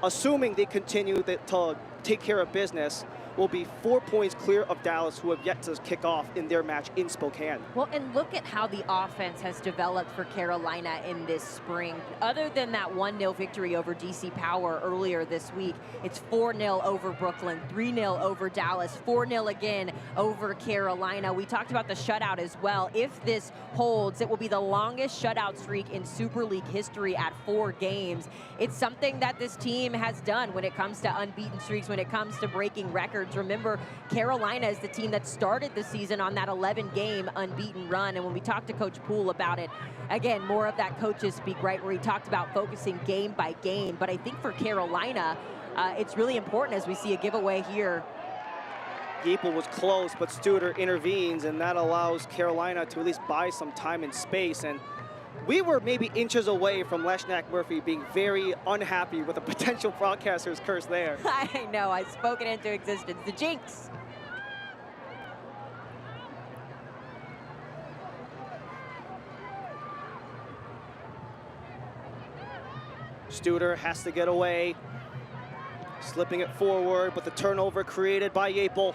assuming they continue to take care of business, will be 4 points clear of Dallas, who have yet to kick off in their match in Spokane. Well, and look at how the offense has developed for Carolina in this spring. Other than that 1-0 victory over DC Power earlier this week, it's 4-0 over Brooklyn, 3-0 over Dallas, 4-0 again over Carolina. We talked about the shutout as well. If this holds, it will be the longest shutout streak in Super League history at 4 games. It's something that this team has done when it comes to unbeaten streaks, when it comes to breaking records. Remember, Carolina is the team that started the season on that 11-game unbeaten run. And when we talked to Coach Poole about it, again, more of that coaches speak, right, where he talked about focusing game by game. But I think for Carolina, it's really important as we see a giveaway here. Yeaple was close, but Studer intervenes, and that allows Carolina to at least buy some time and space. And we were maybe inches away from Leshnak Murphy being very unhappy with the potential broadcaster's curse there. I know, I've spoken into existence. The jinx. Studer has to get away, slipping it forward, but the turnover created by Yeaple.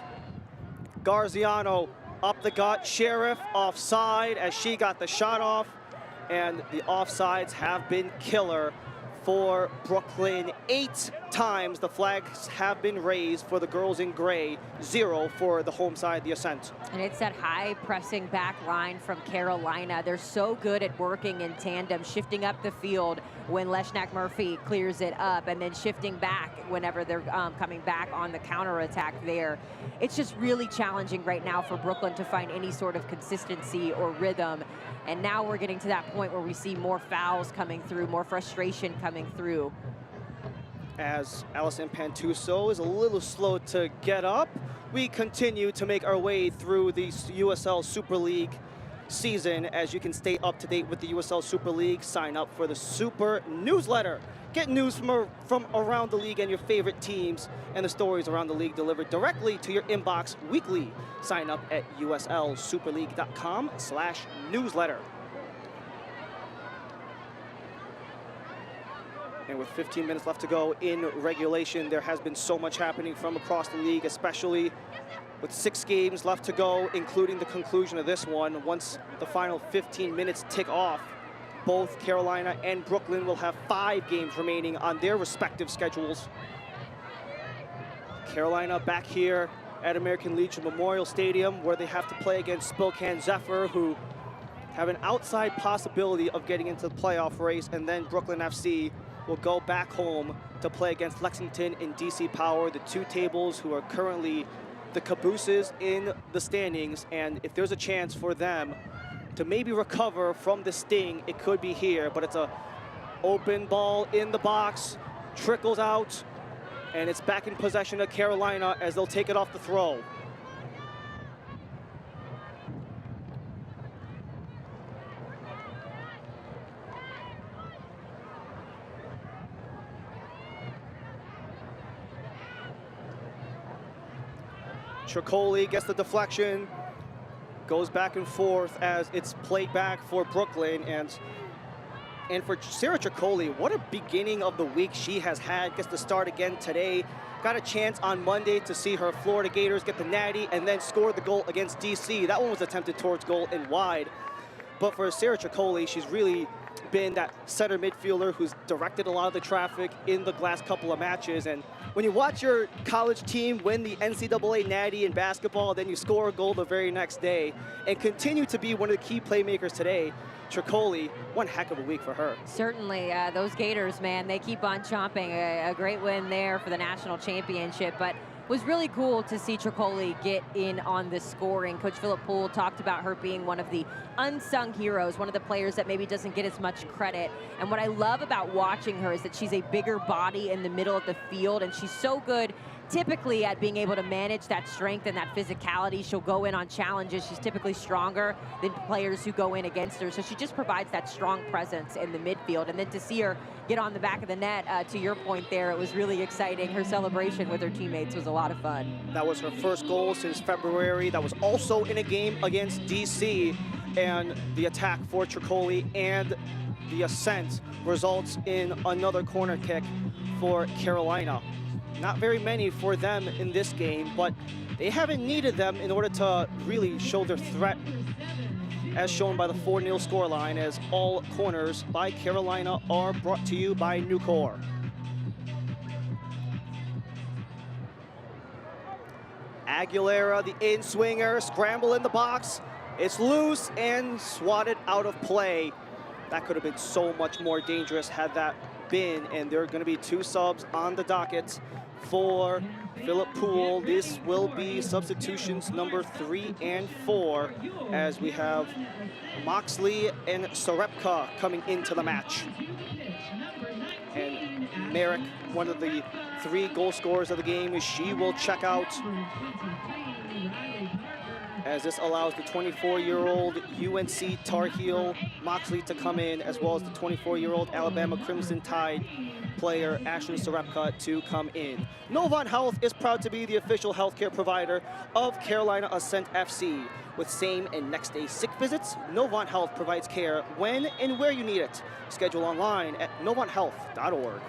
Garziano up the gut, Sheriff offside as she got the shot off. And the offsides have been killer for Brooklyn. 8 times the flags have been raised for the girls in gray, 0 for the home side, the Ascent. And it's that high pressing back line from Carolina. They're so good at working in tandem, shifting up the field when Leshnak Murphy clears it up, and then shifting back whenever they're coming back on the counterattack there. It's just really challenging right now for Brooklyn to find any sort of consistency or rhythm. And now we're getting to that point where we see more fouls coming through, more frustration coming through. As Allison Pantuso is a little slow to get up, we continue to make our way through the USL Super League season. As you can stay up to date with the USL Super League, sign up for the Super newsletter. Get news from around the league and your favorite teams, and the stories around the league delivered directly to your inbox weekly. Sign up at uslsuperleague.com/newsletter. And with 15 minutes left to go in regulation, there has been so much happening from across the league, especially with 6 games left to go, including the conclusion of this one. Once the final 15 minutes tick off, both Carolina and Brooklyn will have 5 games remaining on their respective schedules. Carolina back here at American Legion Memorial Stadium, where they have to play against Spokane Zephyr, who have an outside possibility of getting into the playoff race, and then Brooklyn FC will go back home to play against Lexington and DC Power, the 2 tables who are currently the cabooses in the standings. And if there's a chance for them to maybe recover from the sting, it could be here. But it's a open ball in the box, trickles out, and it's back in possession of Carolina as they'll take it off the throw. Tricoli gets the deflection, goes back and forth as it's played back for Brooklyn, and And for Sarah Tricoli, what a beginning of the week she has had. Gets to start again today. Got a chance on Monday to see her Florida Gators get the natty and then score the goal against DC. That one was attempted towards goal and wide. But for Sarah Tricoli, she's really been that center midfielder who's directed a lot of the traffic in the last couple of matches. And when you watch your college team win the NCAA natty in basketball, then you score a goal the very next day and continue to be one of the key playmakers today, Tricoli, one heck of a week for her. Certainly, those Gators, man, they keep on chomping. A great win there for the national championship, but was really cool to see Tricoli get in on the scoring. Coach Philip Poole talked about her being one of the unsung heroes, one of the players that maybe doesn't get as much credit. And what I love about watching her is that she's a bigger body in the middle of the field, and she's so good typically at being able to manage that strength and that physicality. She'll go in on challenges. She's typically stronger than players who go in against her. So she just provides that strong presence in the midfield. And then to see her get on the back of the net, to your point there, it was really exciting. Her celebration with her teammates was a lot of fun. That was her first goal since February. That was also in a game against DC. And the attack for Tricoli and the Ascent results in another corner kick for Carolina. Not very many for them in this game, but they haven't needed them in order to really show their threat, as shown by the 4-0 scoreline, as all corners by Carolina are brought to you by Nucor. Aguilera, the in-swinger, scramble in the box. It's loose and swatted out of play. That could have been so much more dangerous had that been, and there are going to be 2 subs on the docket for Philip Poole. This will be substitutions number 3 and 4, as we have Moxley and Sarepka coming into the match. And Merrick, one of the 3 goal scorers of the game, she will check out, as this allows the 24-year-old UNC Tar Heel Moxley to come in, as well as the 24-year-old Alabama Crimson Tide player Ashlyn Sarepka to come in. Novant Health is proud to be the official healthcare provider of Carolina Ascent FC. With same and next day sick visits, Novant Health provides care when and where you need it. Schedule online at novanthealth.org.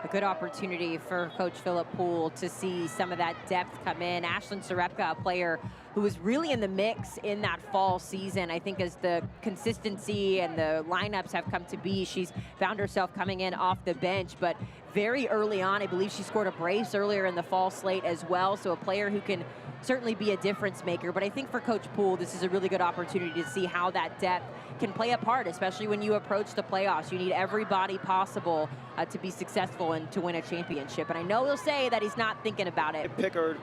A good opportunity for Coach Philip Poole to see some of that depth come in. Ashlyn Sarepka, a player who was really in the mix in that fall season. I think as the consistency and the lineups have come to be, she's found herself coming in off the bench, but very early on, I believe she scored a brace earlier in the fall slate as well. So a player who can certainly be a difference maker. But I think for Coach Poole, this is a really good opportunity to see how that depth can play a part, especially when you approach the playoffs. You need everybody possible to be successful and to win a championship. And I know he'll say that he's not thinking about it. Pickard.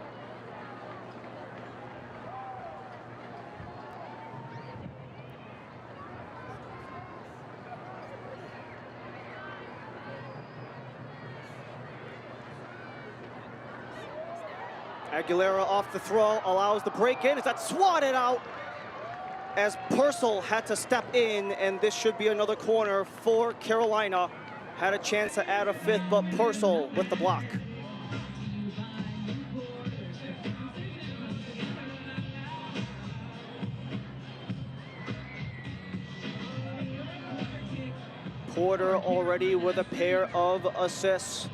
Aguilera off the throw, allows the break in. Is that swatted out as Purcell had to step in, and this should be another corner for Carolina. Had a chance to add a 5th, but Purcell with the block. Porter already with a pair of assists,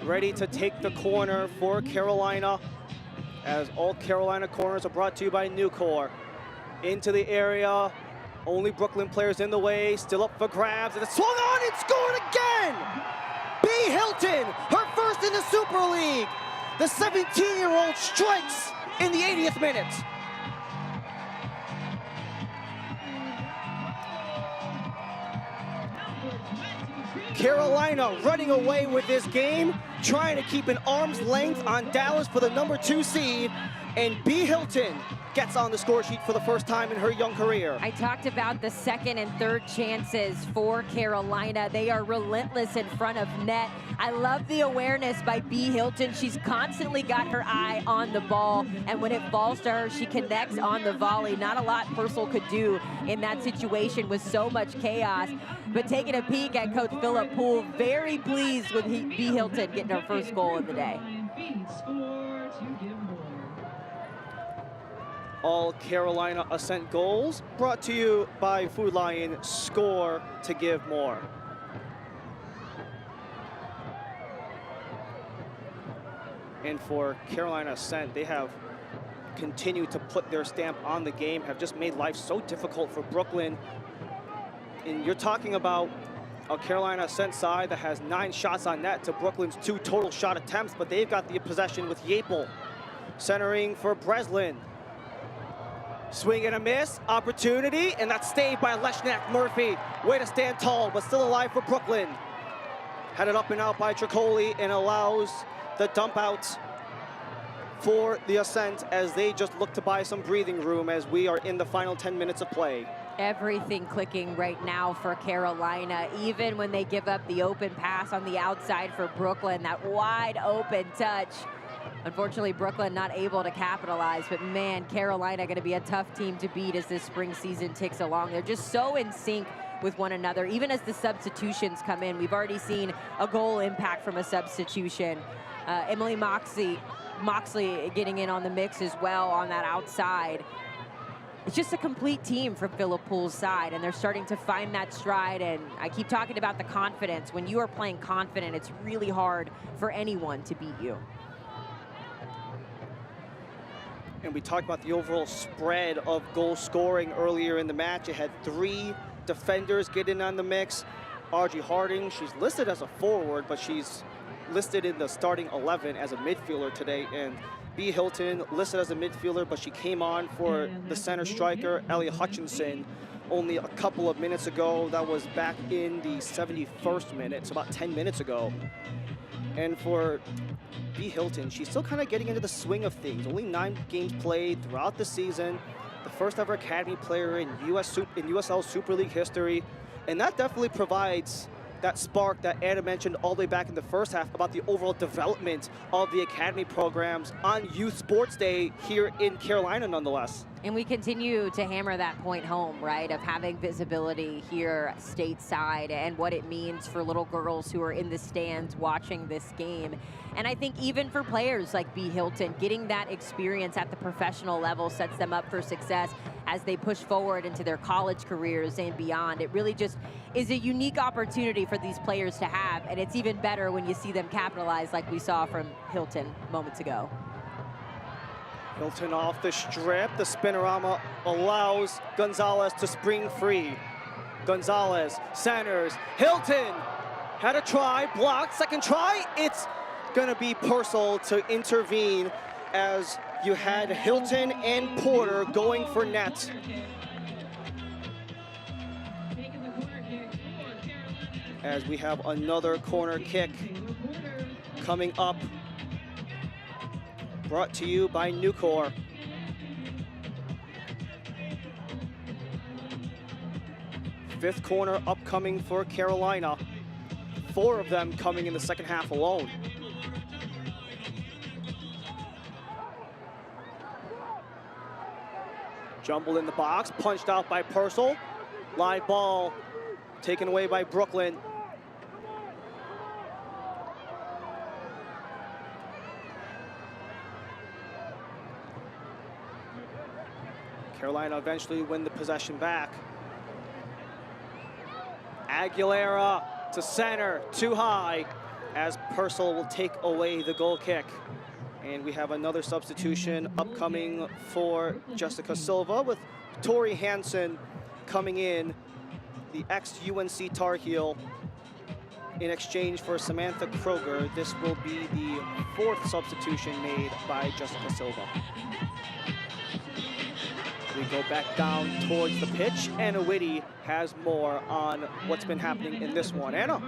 ready to take the corner for Carolina, as all Carolina corners are brought to you by Nucor. Into the area, only Brooklyn players in the way, still up for grabs, and it's swung on and scored again! B. Hilton, her first in the Super League. The 17-year-old strikes in the 80th minute. Carolina running away with this game, trying to keep an arm's length on Dallas for the number 2 seed, and B. Hilton gets on the score sheet for the first time in her young career. I talked about the 2nd and 3rd chances for Carolina. They are relentless in front of net. I love the awareness by B. Hilton. She's constantly got her eye on the ball, and when it falls to her, she connects on the volley. Not a lot Purcell could do in that situation with so much chaos. But taking a peek at Coach Philip Poole, very pleased with B. Hilton getting her first goal of the day. All Carolina Ascent goals brought to you by Food Lion. Score to give more. And for Carolina Ascent, they have continued to put their stamp on the game, have just made life so difficult for Brooklyn. And you're talking about a Carolina Ascent side that has 9 shots on net to Brooklyn's 2 total shot attempts, but they've got the possession with Yapel. Centering for Breslin. Swing and a miss, opportunity, and that's stayed by Leshnak Murphy. Way to stand tall, but still alive for Brooklyn. Headed up and out by Tricoli and allows the dump out for the Ascent as they just look to buy some breathing room as we are in the final 10 minutes of play. Everything clicking right now for Carolina, even when they give up the open pass on the outside for Brooklyn, that wide open touch. Unfortunately, Brooklyn not able to capitalize, but man, Carolina going to be a tough team to beat as this spring season ticks along. They're just so in sync with one another, even as the substitutions come in. We've already seen a goal impact from a substitution. Emily Moxley getting in on the mix as well on that outside. It's just a complete team from Phillip Pool's side, and they're starting to find that stride. And I keep talking about the confidence. When you are playing confident, it's really hard for anyone to beat you. And we talked about the overall spread of goal scoring earlier in the match. It had 3 defenders get in on the mix. Argie Harding, she's listed as a forward, but she's listed in the starting 11 as a midfielder today. And B. Hilton listed as a midfielder, but she came on for the center striker, Ellie Hutchinson, only a couple of minutes ago. That was back in the 71st minute, so about 10 minutes ago. And for B. Hilton, she's still kind of getting into the swing of things. Only 9 games played throughout the season. The first ever Academy player in USL Super League history. And that definitely provides that spark that Anna mentioned all the way back in the first half about the overall development of the Academy programs on Youth Sports Day here in Carolina, nonetheless. And we continue to hammer that point home, right, of having visibility here stateside and what it means for little girls who are in the stands watching this game. And I think even for players like B. Hilton, getting that experience at the professional level sets them up for success as they push forward into their college careers and beyond. It really just is a unique opportunity for these players to have, and it's even better when you see them capitalize like we saw from Hilton moments ago. Hilton off the strip. The spinorama allows Gonzalez to spring free. Gonzalez centers. Hilton had a try, blocked. Second try. It's going to be Purcell to intervene as you had Hilton and Porter going for net. As we have another corner kick coming up. Brought to you by Nucor. Fifth corner upcoming for Carolina. 4 of them coming in the second half alone. Jumbled in the box, punched out by Purcell. Live ball taken away by Brooklyn. Carolina eventually win the possession back. Aguilera to center, too high, as Purcell will take away the goal kick. And we have another substitution upcoming for Jessica Silva with Tori Hansen coming in, the ex-UNC Tar Heel, in exchange for Samantha Kroger. This will be the 4th substitution made by Jessica Silva. We go back down towards the pitch. Anna Whitty has more on what's been happening in this one. Anna.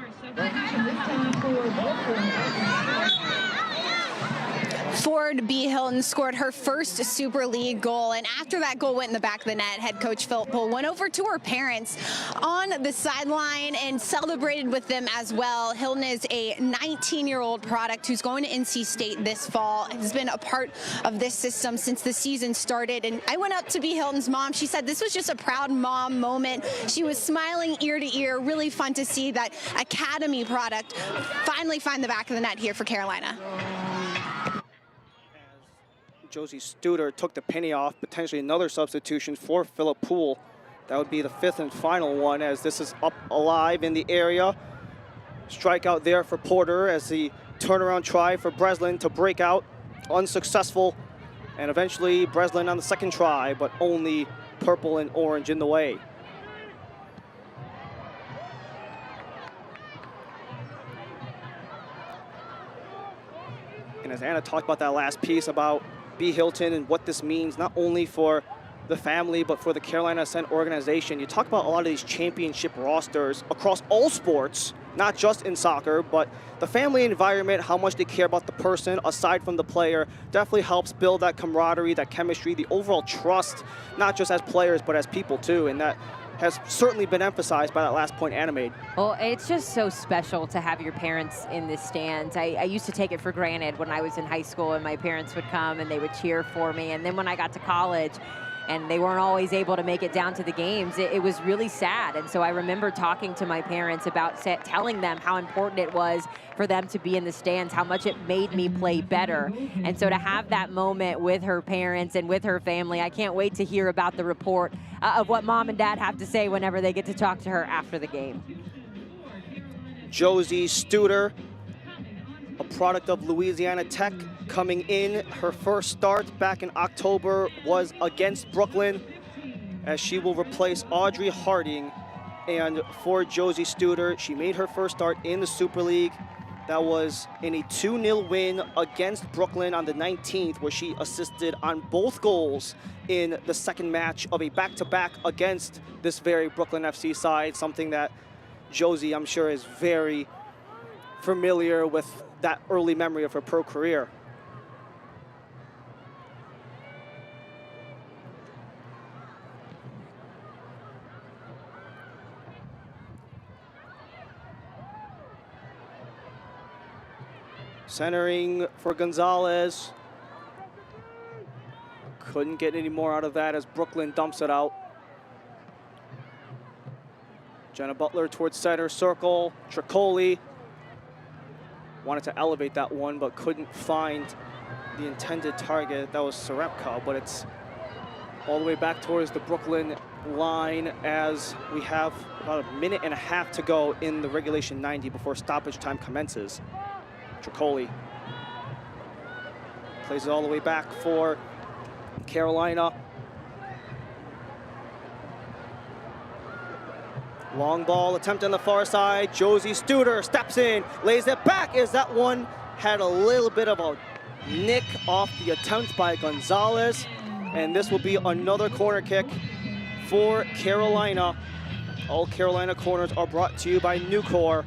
Ford B. Hilton scored her first Super League goal, and after that goal went in the back of the net, head coach Phillip Pool went over to her parents on the sideline and celebrated with them as well. Hilton is a 19-year-old product who's going to NC State this fall, has been a part of this system since the season started. And I went up to B. Hilton's mom. She said this was just a proud mom moment. She was smiling ear to ear. Really fun to see that Academy product finally find the back of the net here for Carolina. Josie Studer took the penny off, potentially another substitution for Phillip Poole. That would be the 5th and final one, as this is up alive in the area. Strikeout there for Porter as the turnaround try for Breslin to break out, unsuccessful. And eventually Breslin on the second try, but only purple and orange in the way. And as Anna talked about that last piece about B. Hilton and what this means, not only for the family, but for the Carolina Ascent organization. You talk about a lot of these championship rosters across all sports, not just in soccer, but the family environment, how much they care about the person aside from the player, definitely helps build that camaraderie, that chemistry, the overall trust, not just as players, but as people too. And that has certainly been emphasized by that last point Anna made. Well, it's just so special to have your parents in the stands. I used to take it for granted when I was in high school and my parents would come and they would cheer for me. And then when I got to college, and they weren't always able to make it down to the games, it was really sad. And so I remember talking to my parents about telling them how important it was for them to be in the stands, how much it made me play better. And so to have that moment with her parents and with her family, I can't wait to hear about the report of what mom and dad have to say whenever they get to talk to her after the game. Josie Studer, a product of Louisiana Tech, coming in. Her first start back in October was against Brooklyn, as she will replace Audrey Harding. And for Josie Studer, she made her first start in the Super League. That was in a 2-0 win against Brooklyn on the 19th, where she assisted on both goals in the second match of a back-to-back against this very Brooklyn FC side, something that Josie, I'm sure, is very familiar with, that early memory of her pro career. Centering for Gonzalez. Couldn't get any more out of that as Brooklyn dumps it out. Jenna Butler towards center circle. Tricoli wanted to elevate that one, but couldn't find the intended target. That was Sarepka, but it's all the way back towards the Brooklyn line as we have about a minute and a half to go in the regulation 90 before stoppage time commences. Tricoli plays it all the way back for Carolina. Long ball attempt on the far side. Josie Studer steps in, lays it back as that one had a little bit of a nick off the attempt by Gonzalez. And this will be another corner kick for Carolina. All Carolina corners are brought to you by Nucor,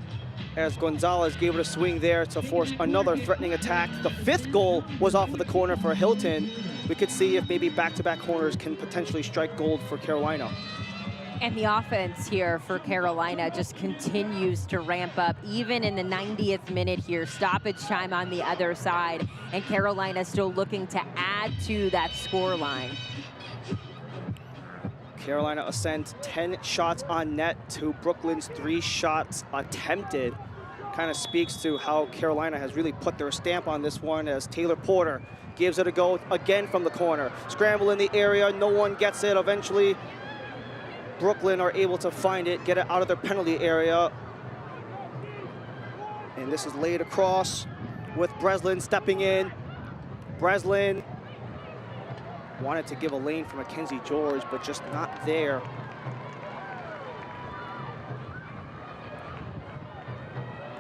as Gonzalez gave it a swing there to force another threatening attack. The 5th goal was off of the corner for Hilton. We could see if maybe back-to-back corners can potentially strike gold for Carolina. And the offense here for Carolina just continues to ramp up, even in the 90th minute here. Stoppage time on the other side, and Carolina still looking to add to that score line. Carolina Ascent 10 shots on net to Brooklyn's 3 shots attempted. Kind of speaks to how Carolina has really put their stamp on this one, as Taylor Porter gives it a go again from the corner. Scramble in the area, no one gets it. Eventually, Brooklyn are able to find it, get it out of their penalty area. And this is laid across with Breslin stepping in. Breslin wanted to give a lane for Mackenzie George, but just not there.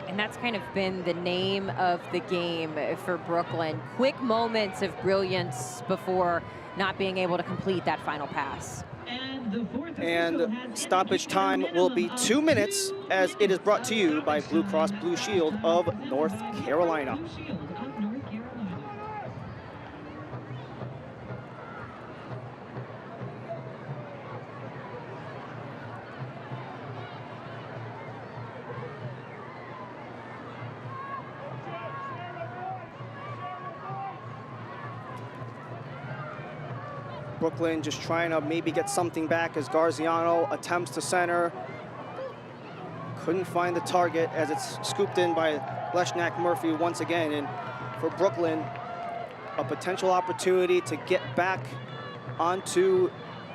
And that's kind of been the name of the game for Brooklyn. Quick moments of brilliance before not being able to complete that final pass. And stoppage time will be 2 minutes, as it is brought to you by Blue Cross Blue Shield of North Carolina. Brooklyn just trying to maybe get something back as Garziano attempts to center. Couldn't find the target as it's scooped in by Leshnak Murphy once again. And for Brooklyn, a potential opportunity to get back onto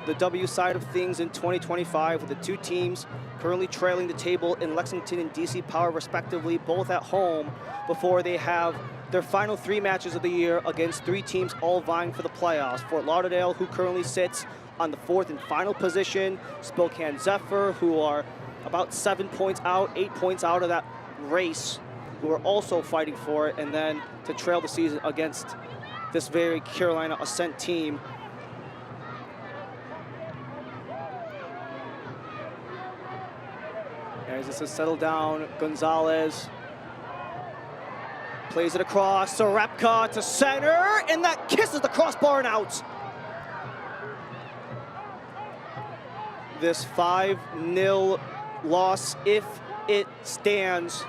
the W side of things in 2025 with the two teams currently trailing the table in Lexington and DC Power respectively, both at home, before they have their final 3 matches of the year against 3 teams all vying for the playoffs. Fort Lauderdale, who currently sits on the 4th and final position, Spokane Zephyr, who are about 7 points out, 8 points out of that race, who are also fighting for it, and then to trail the season against this very Carolina Ascent team. As this is settled down, Gonzalez plays it across, Sarepka to center, and that kisses the crossbar and out. This 5-0 loss, if it stands,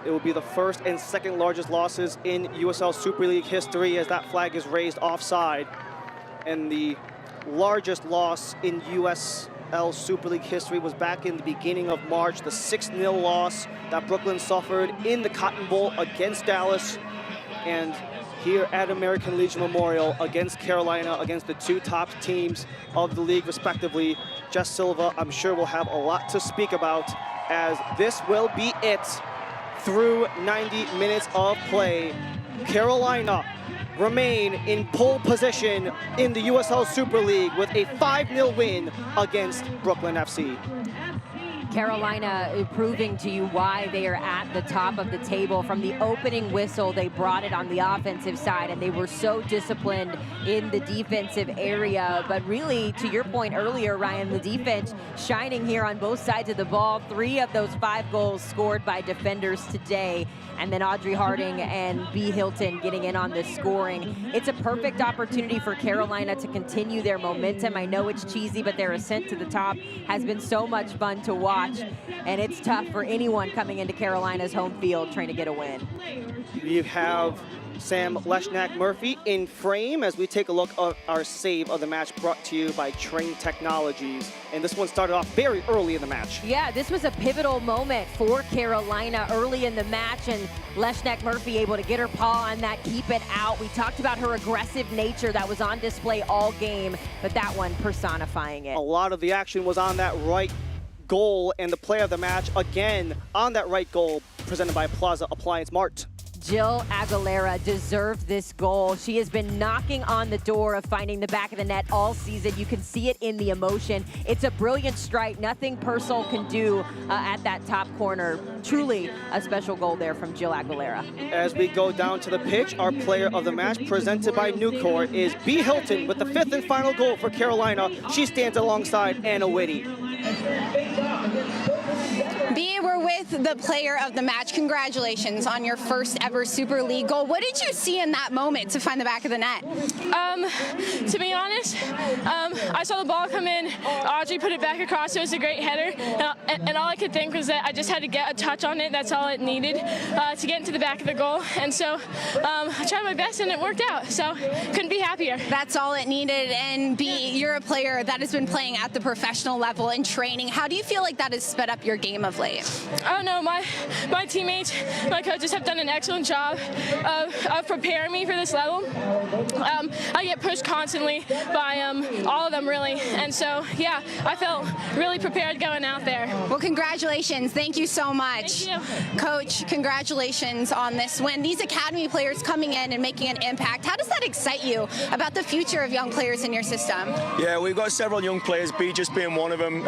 it will be the first and second largest losses in USL Super League history, as that flag is raised offside. And the largest loss in USL Super League history was back in the beginning of March, the 6-0 loss that Brooklyn suffered in the Cotton Bowl against Dallas, and here at American Legion Memorial against Carolina, against the 2 top teams of the league respectively. Jess Silva, I'm sure, will have a lot to speak about, as this will be it through 90 minutes of play. Carolina remain in pole position in the USL Super League with a 5-0 win against Brooklyn FC. Carolina proving to you why they are at the top of the table. From the opening whistle, they brought it on the offensive side, and they were so disciplined in the defensive area. But really, to your point earlier, Ryan, the defense shining here on both sides of the ball. 3 of those 5 goals scored by defenders today. And then Audrey Harding and B. Hilton getting in on the scoring. It's a perfect opportunity for Carolina to continue their momentum. I know it's cheesy, but their ascent to the top has been so much fun to watch. And it's tough for anyone coming into Carolina's home field trying to get a win. We have Sam Leshnak-Murphy in frame as we take a look at our save of the match, brought to you by Train Technologies. And this one started off very early in the match. Yeah, this was a pivotal moment for Carolina early in the match, and Leshnak-Murphy able to get her paw on that, keep it out. We talked about her aggressive nature that was on display all game, but that one personifying it. A lot of the action was on that right goal, and the play of the match again on that right goal, presented by Plaza Appliance Mart. Jill Aguilera deserved this goal. She has been knocking on the door of finding the back of the net all season. You can see it in the emotion. It's a brilliant strike. Nothing Purcell can do at that top corner. Truly a special goal there from Jill Aguilera. As we go down to the pitch, our player of the match, presented by Nucor, is B. Hilton with the 5th and final goal for Carolina. She stands alongside Anna Whitty. B, we're with the player of the match. Congratulations on your first ever Super League goal. What did you see in that moment to find the back of the net? To be honest, I saw the ball come in. Audrey put it back across. It was a great header. And all I could think was that I just had to get a touch on it. That's all it needed to get into the back of the goal. And so I tried my best and it worked out. So couldn't be happier. That's all it needed. And B, you're a player that has been playing at the professional level in training. How do you feel like that has sped up your game of late? Oh no, my teammates, my coaches have done an excellent job of preparing me for this level. I get pushed constantly by all of them, really, and so yeah, I felt really prepared going out there. Well, congratulations. Thank you so much. Thank you. Coach, congratulations on this win. These Academy players coming in and making an impact. How does that excite you about the future of young players in your system? Yeah, we've got several young players, B just being one of them.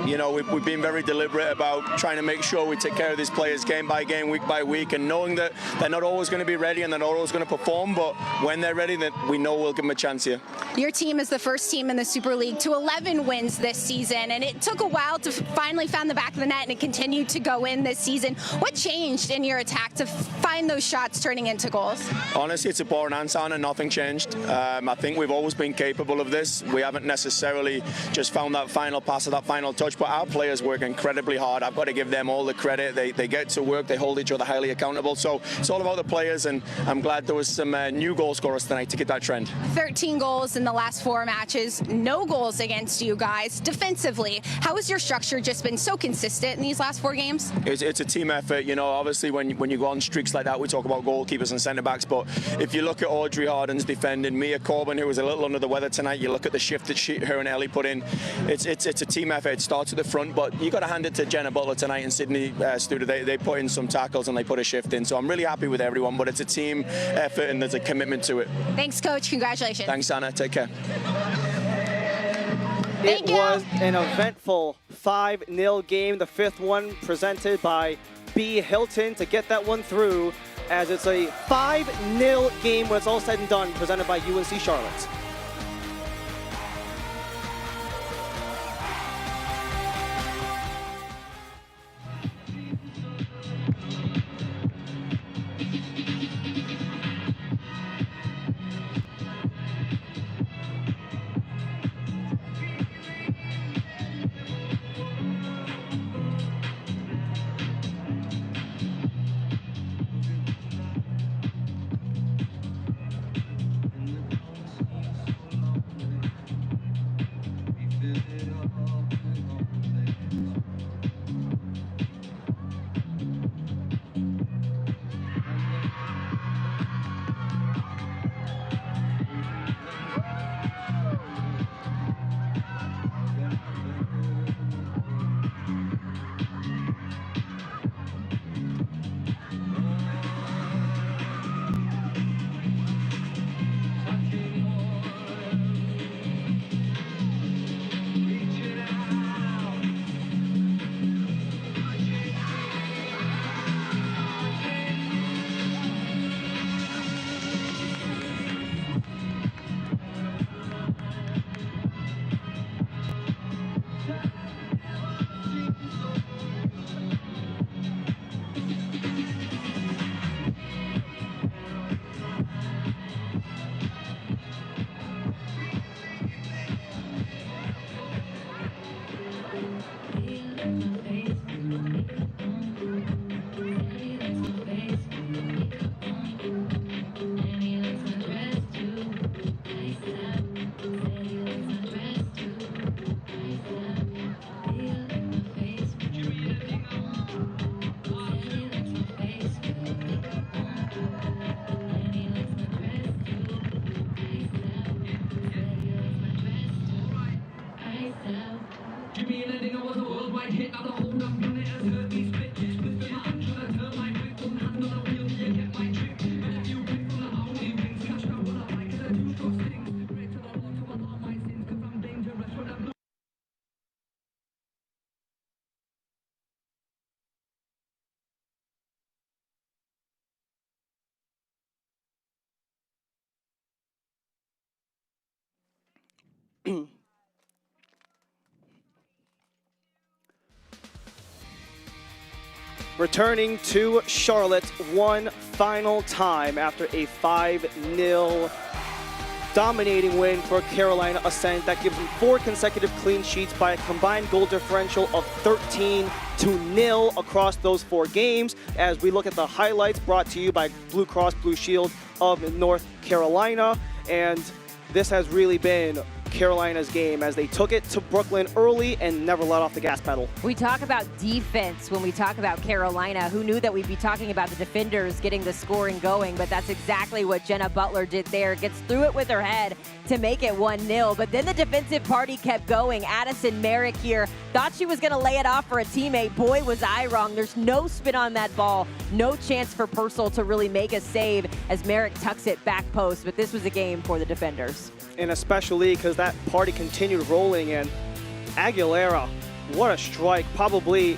You know, we've been very deliberate about trying to make sure we take care of these players game by game, week by week, and knowing that they're not always going to be ready and they're not always going to perform, but when they're ready, that we know we'll give them a chance here. Your team is the first team in the Super League to 11 wins this season, and it took a while to finally find the back of the net, and it continued to go in this season. What changed in your attack to find those shots turning into goals? Honestly, it's a boring answer, and nothing changed. I think we've always been capable of this. We haven't necessarily just found that final pass or that final touch, but our players work incredibly hard. I've got to give them all the credit. They get to work, they hold each other highly accountable. So it's all about the players, and I'm glad there was some new goal scorers tonight to get that trend. 13 goals in the last 4 matches, no goals against you guys. Defensively, how has your structure just been so consistent in these last 4 games? It's a team effort, you know. Obviously, when you go on streaks like that, we talk about goalkeepers and centre backs. But if you look at Audrey Harden's defending, Mia Corbin, who was a little under the weather tonight, you look at the shift that her and Ellie put in. It's a team effort. It starts at the front, but you got to hand it to Jenna Butler tonight and Sydney Studer. They put in some tackles and they put a shift in. So I'm really happy with everyone. But it's a team effort and there's a commitment to it. Thanks, Coach. Congratulations. Thanks, Anna. Take care. It was an eventful 5-0 game, the 5th one presented by B. Hilton to get that one through, as it's a 5-0 game when it's all said and done, presented by UNC Charlotte. Returning to Charlotte one final time after a 5-0 dominating win for Carolina Ascent. That gives them 4 consecutive clean sheets by a combined goal differential of 13-0 across those 4 games. As we look at the highlights brought to you by Blue Cross Blue Shield of North Carolina. And this has really been Carolina's game as they took it to Brooklyn early and never let off the gas pedal. We talk about defense when we talk about Carolina. Who knew that we'd be talking about the defenders getting the scoring going, but that's exactly what Jenna Butler did there. Gets through it with her head to make it 1-0, but then the defensive party kept going. Addison Merrick here thought she was going to lay it off for a teammate. Boy, was I wrong. There's no spin on that ball. No chance for Purcell to really make a save as Merrick tucks it back post, but this was a game for the defenders. And especially because that party continued rolling, and Aguilera, what a strike. Probably,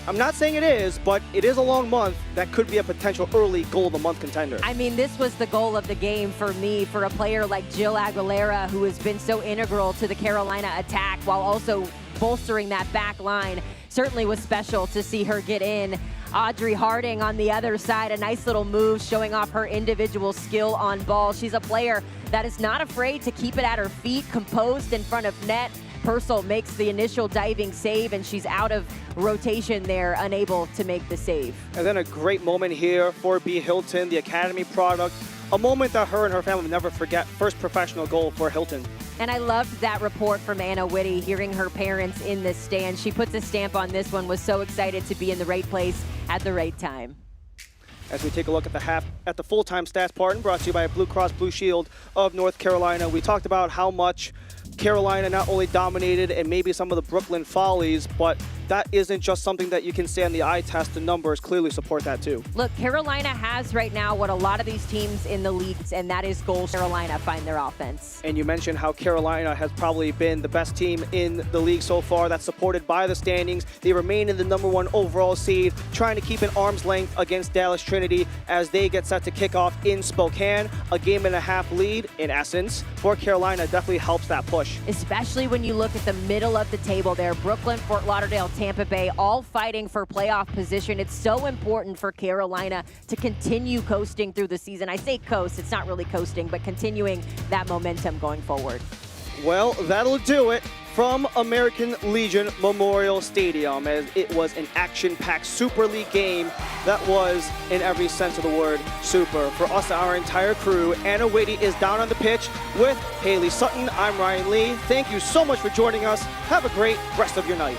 I'm not saying it is, but it is a long month. That could be a potential early goal of the month contender. I mean, this was the goal of the game for me, for a player like Jill Aguilera, who has been so integral to the Carolina attack while also bolstering that back line. Certainly was special to see her get in. Audrey Harding on the other side, a nice little move showing off her individual skill on ball. She's a player that is not afraid to keep it at her feet, composed in front of net. Purcell makes the initial diving save, and she's out of rotation there, unable to make the save. And then a great moment here for B. Hilton, the Academy product. A moment that her and her family will never forget. First professional goal for Hilton. And I loved that report from Anna Whitty, hearing her parents in the stand. She puts a stamp on this one, was so excited to be in the right place at the right time. As we take a look at the full-time stats part, brought to you by Blue Cross Blue Shield of North Carolina. We talked about how much Carolina not only dominated and maybe some of the Brooklyn Follies, but that isn't just something that you can say on the eye test. The numbers clearly support that too. Look, Carolina has right now what a lot of these teams in the league, and that is goals. Carolina find their offense. And you mentioned how Carolina has probably been the best team in the league so far. That's supported by the standings. They remain in the #1 overall seed, trying to keep an arm's length against Dallas Trinity as they get set to kick off in Spokane. A game-and-a-half lead, in essence, for Carolina definitely helps that push. Especially when you look at the middle of the table there. Brooklyn, Fort Lauderdale, Tampa Bay, all fighting for playoff position. It's so important for Carolina to continue coasting through the season. I say coast, it's not really coasting, but continuing that momentum going forward. Well, that'll do it from American Legion Memorial Stadium, as it was an action-packed Super League game that was, in every sense of the word, super. For us, our entire crew, Anna Whitty is down on the pitch with Haley Sutton. I'm Ryan Lee. Thank you so much for joining us. Have a great rest of your night.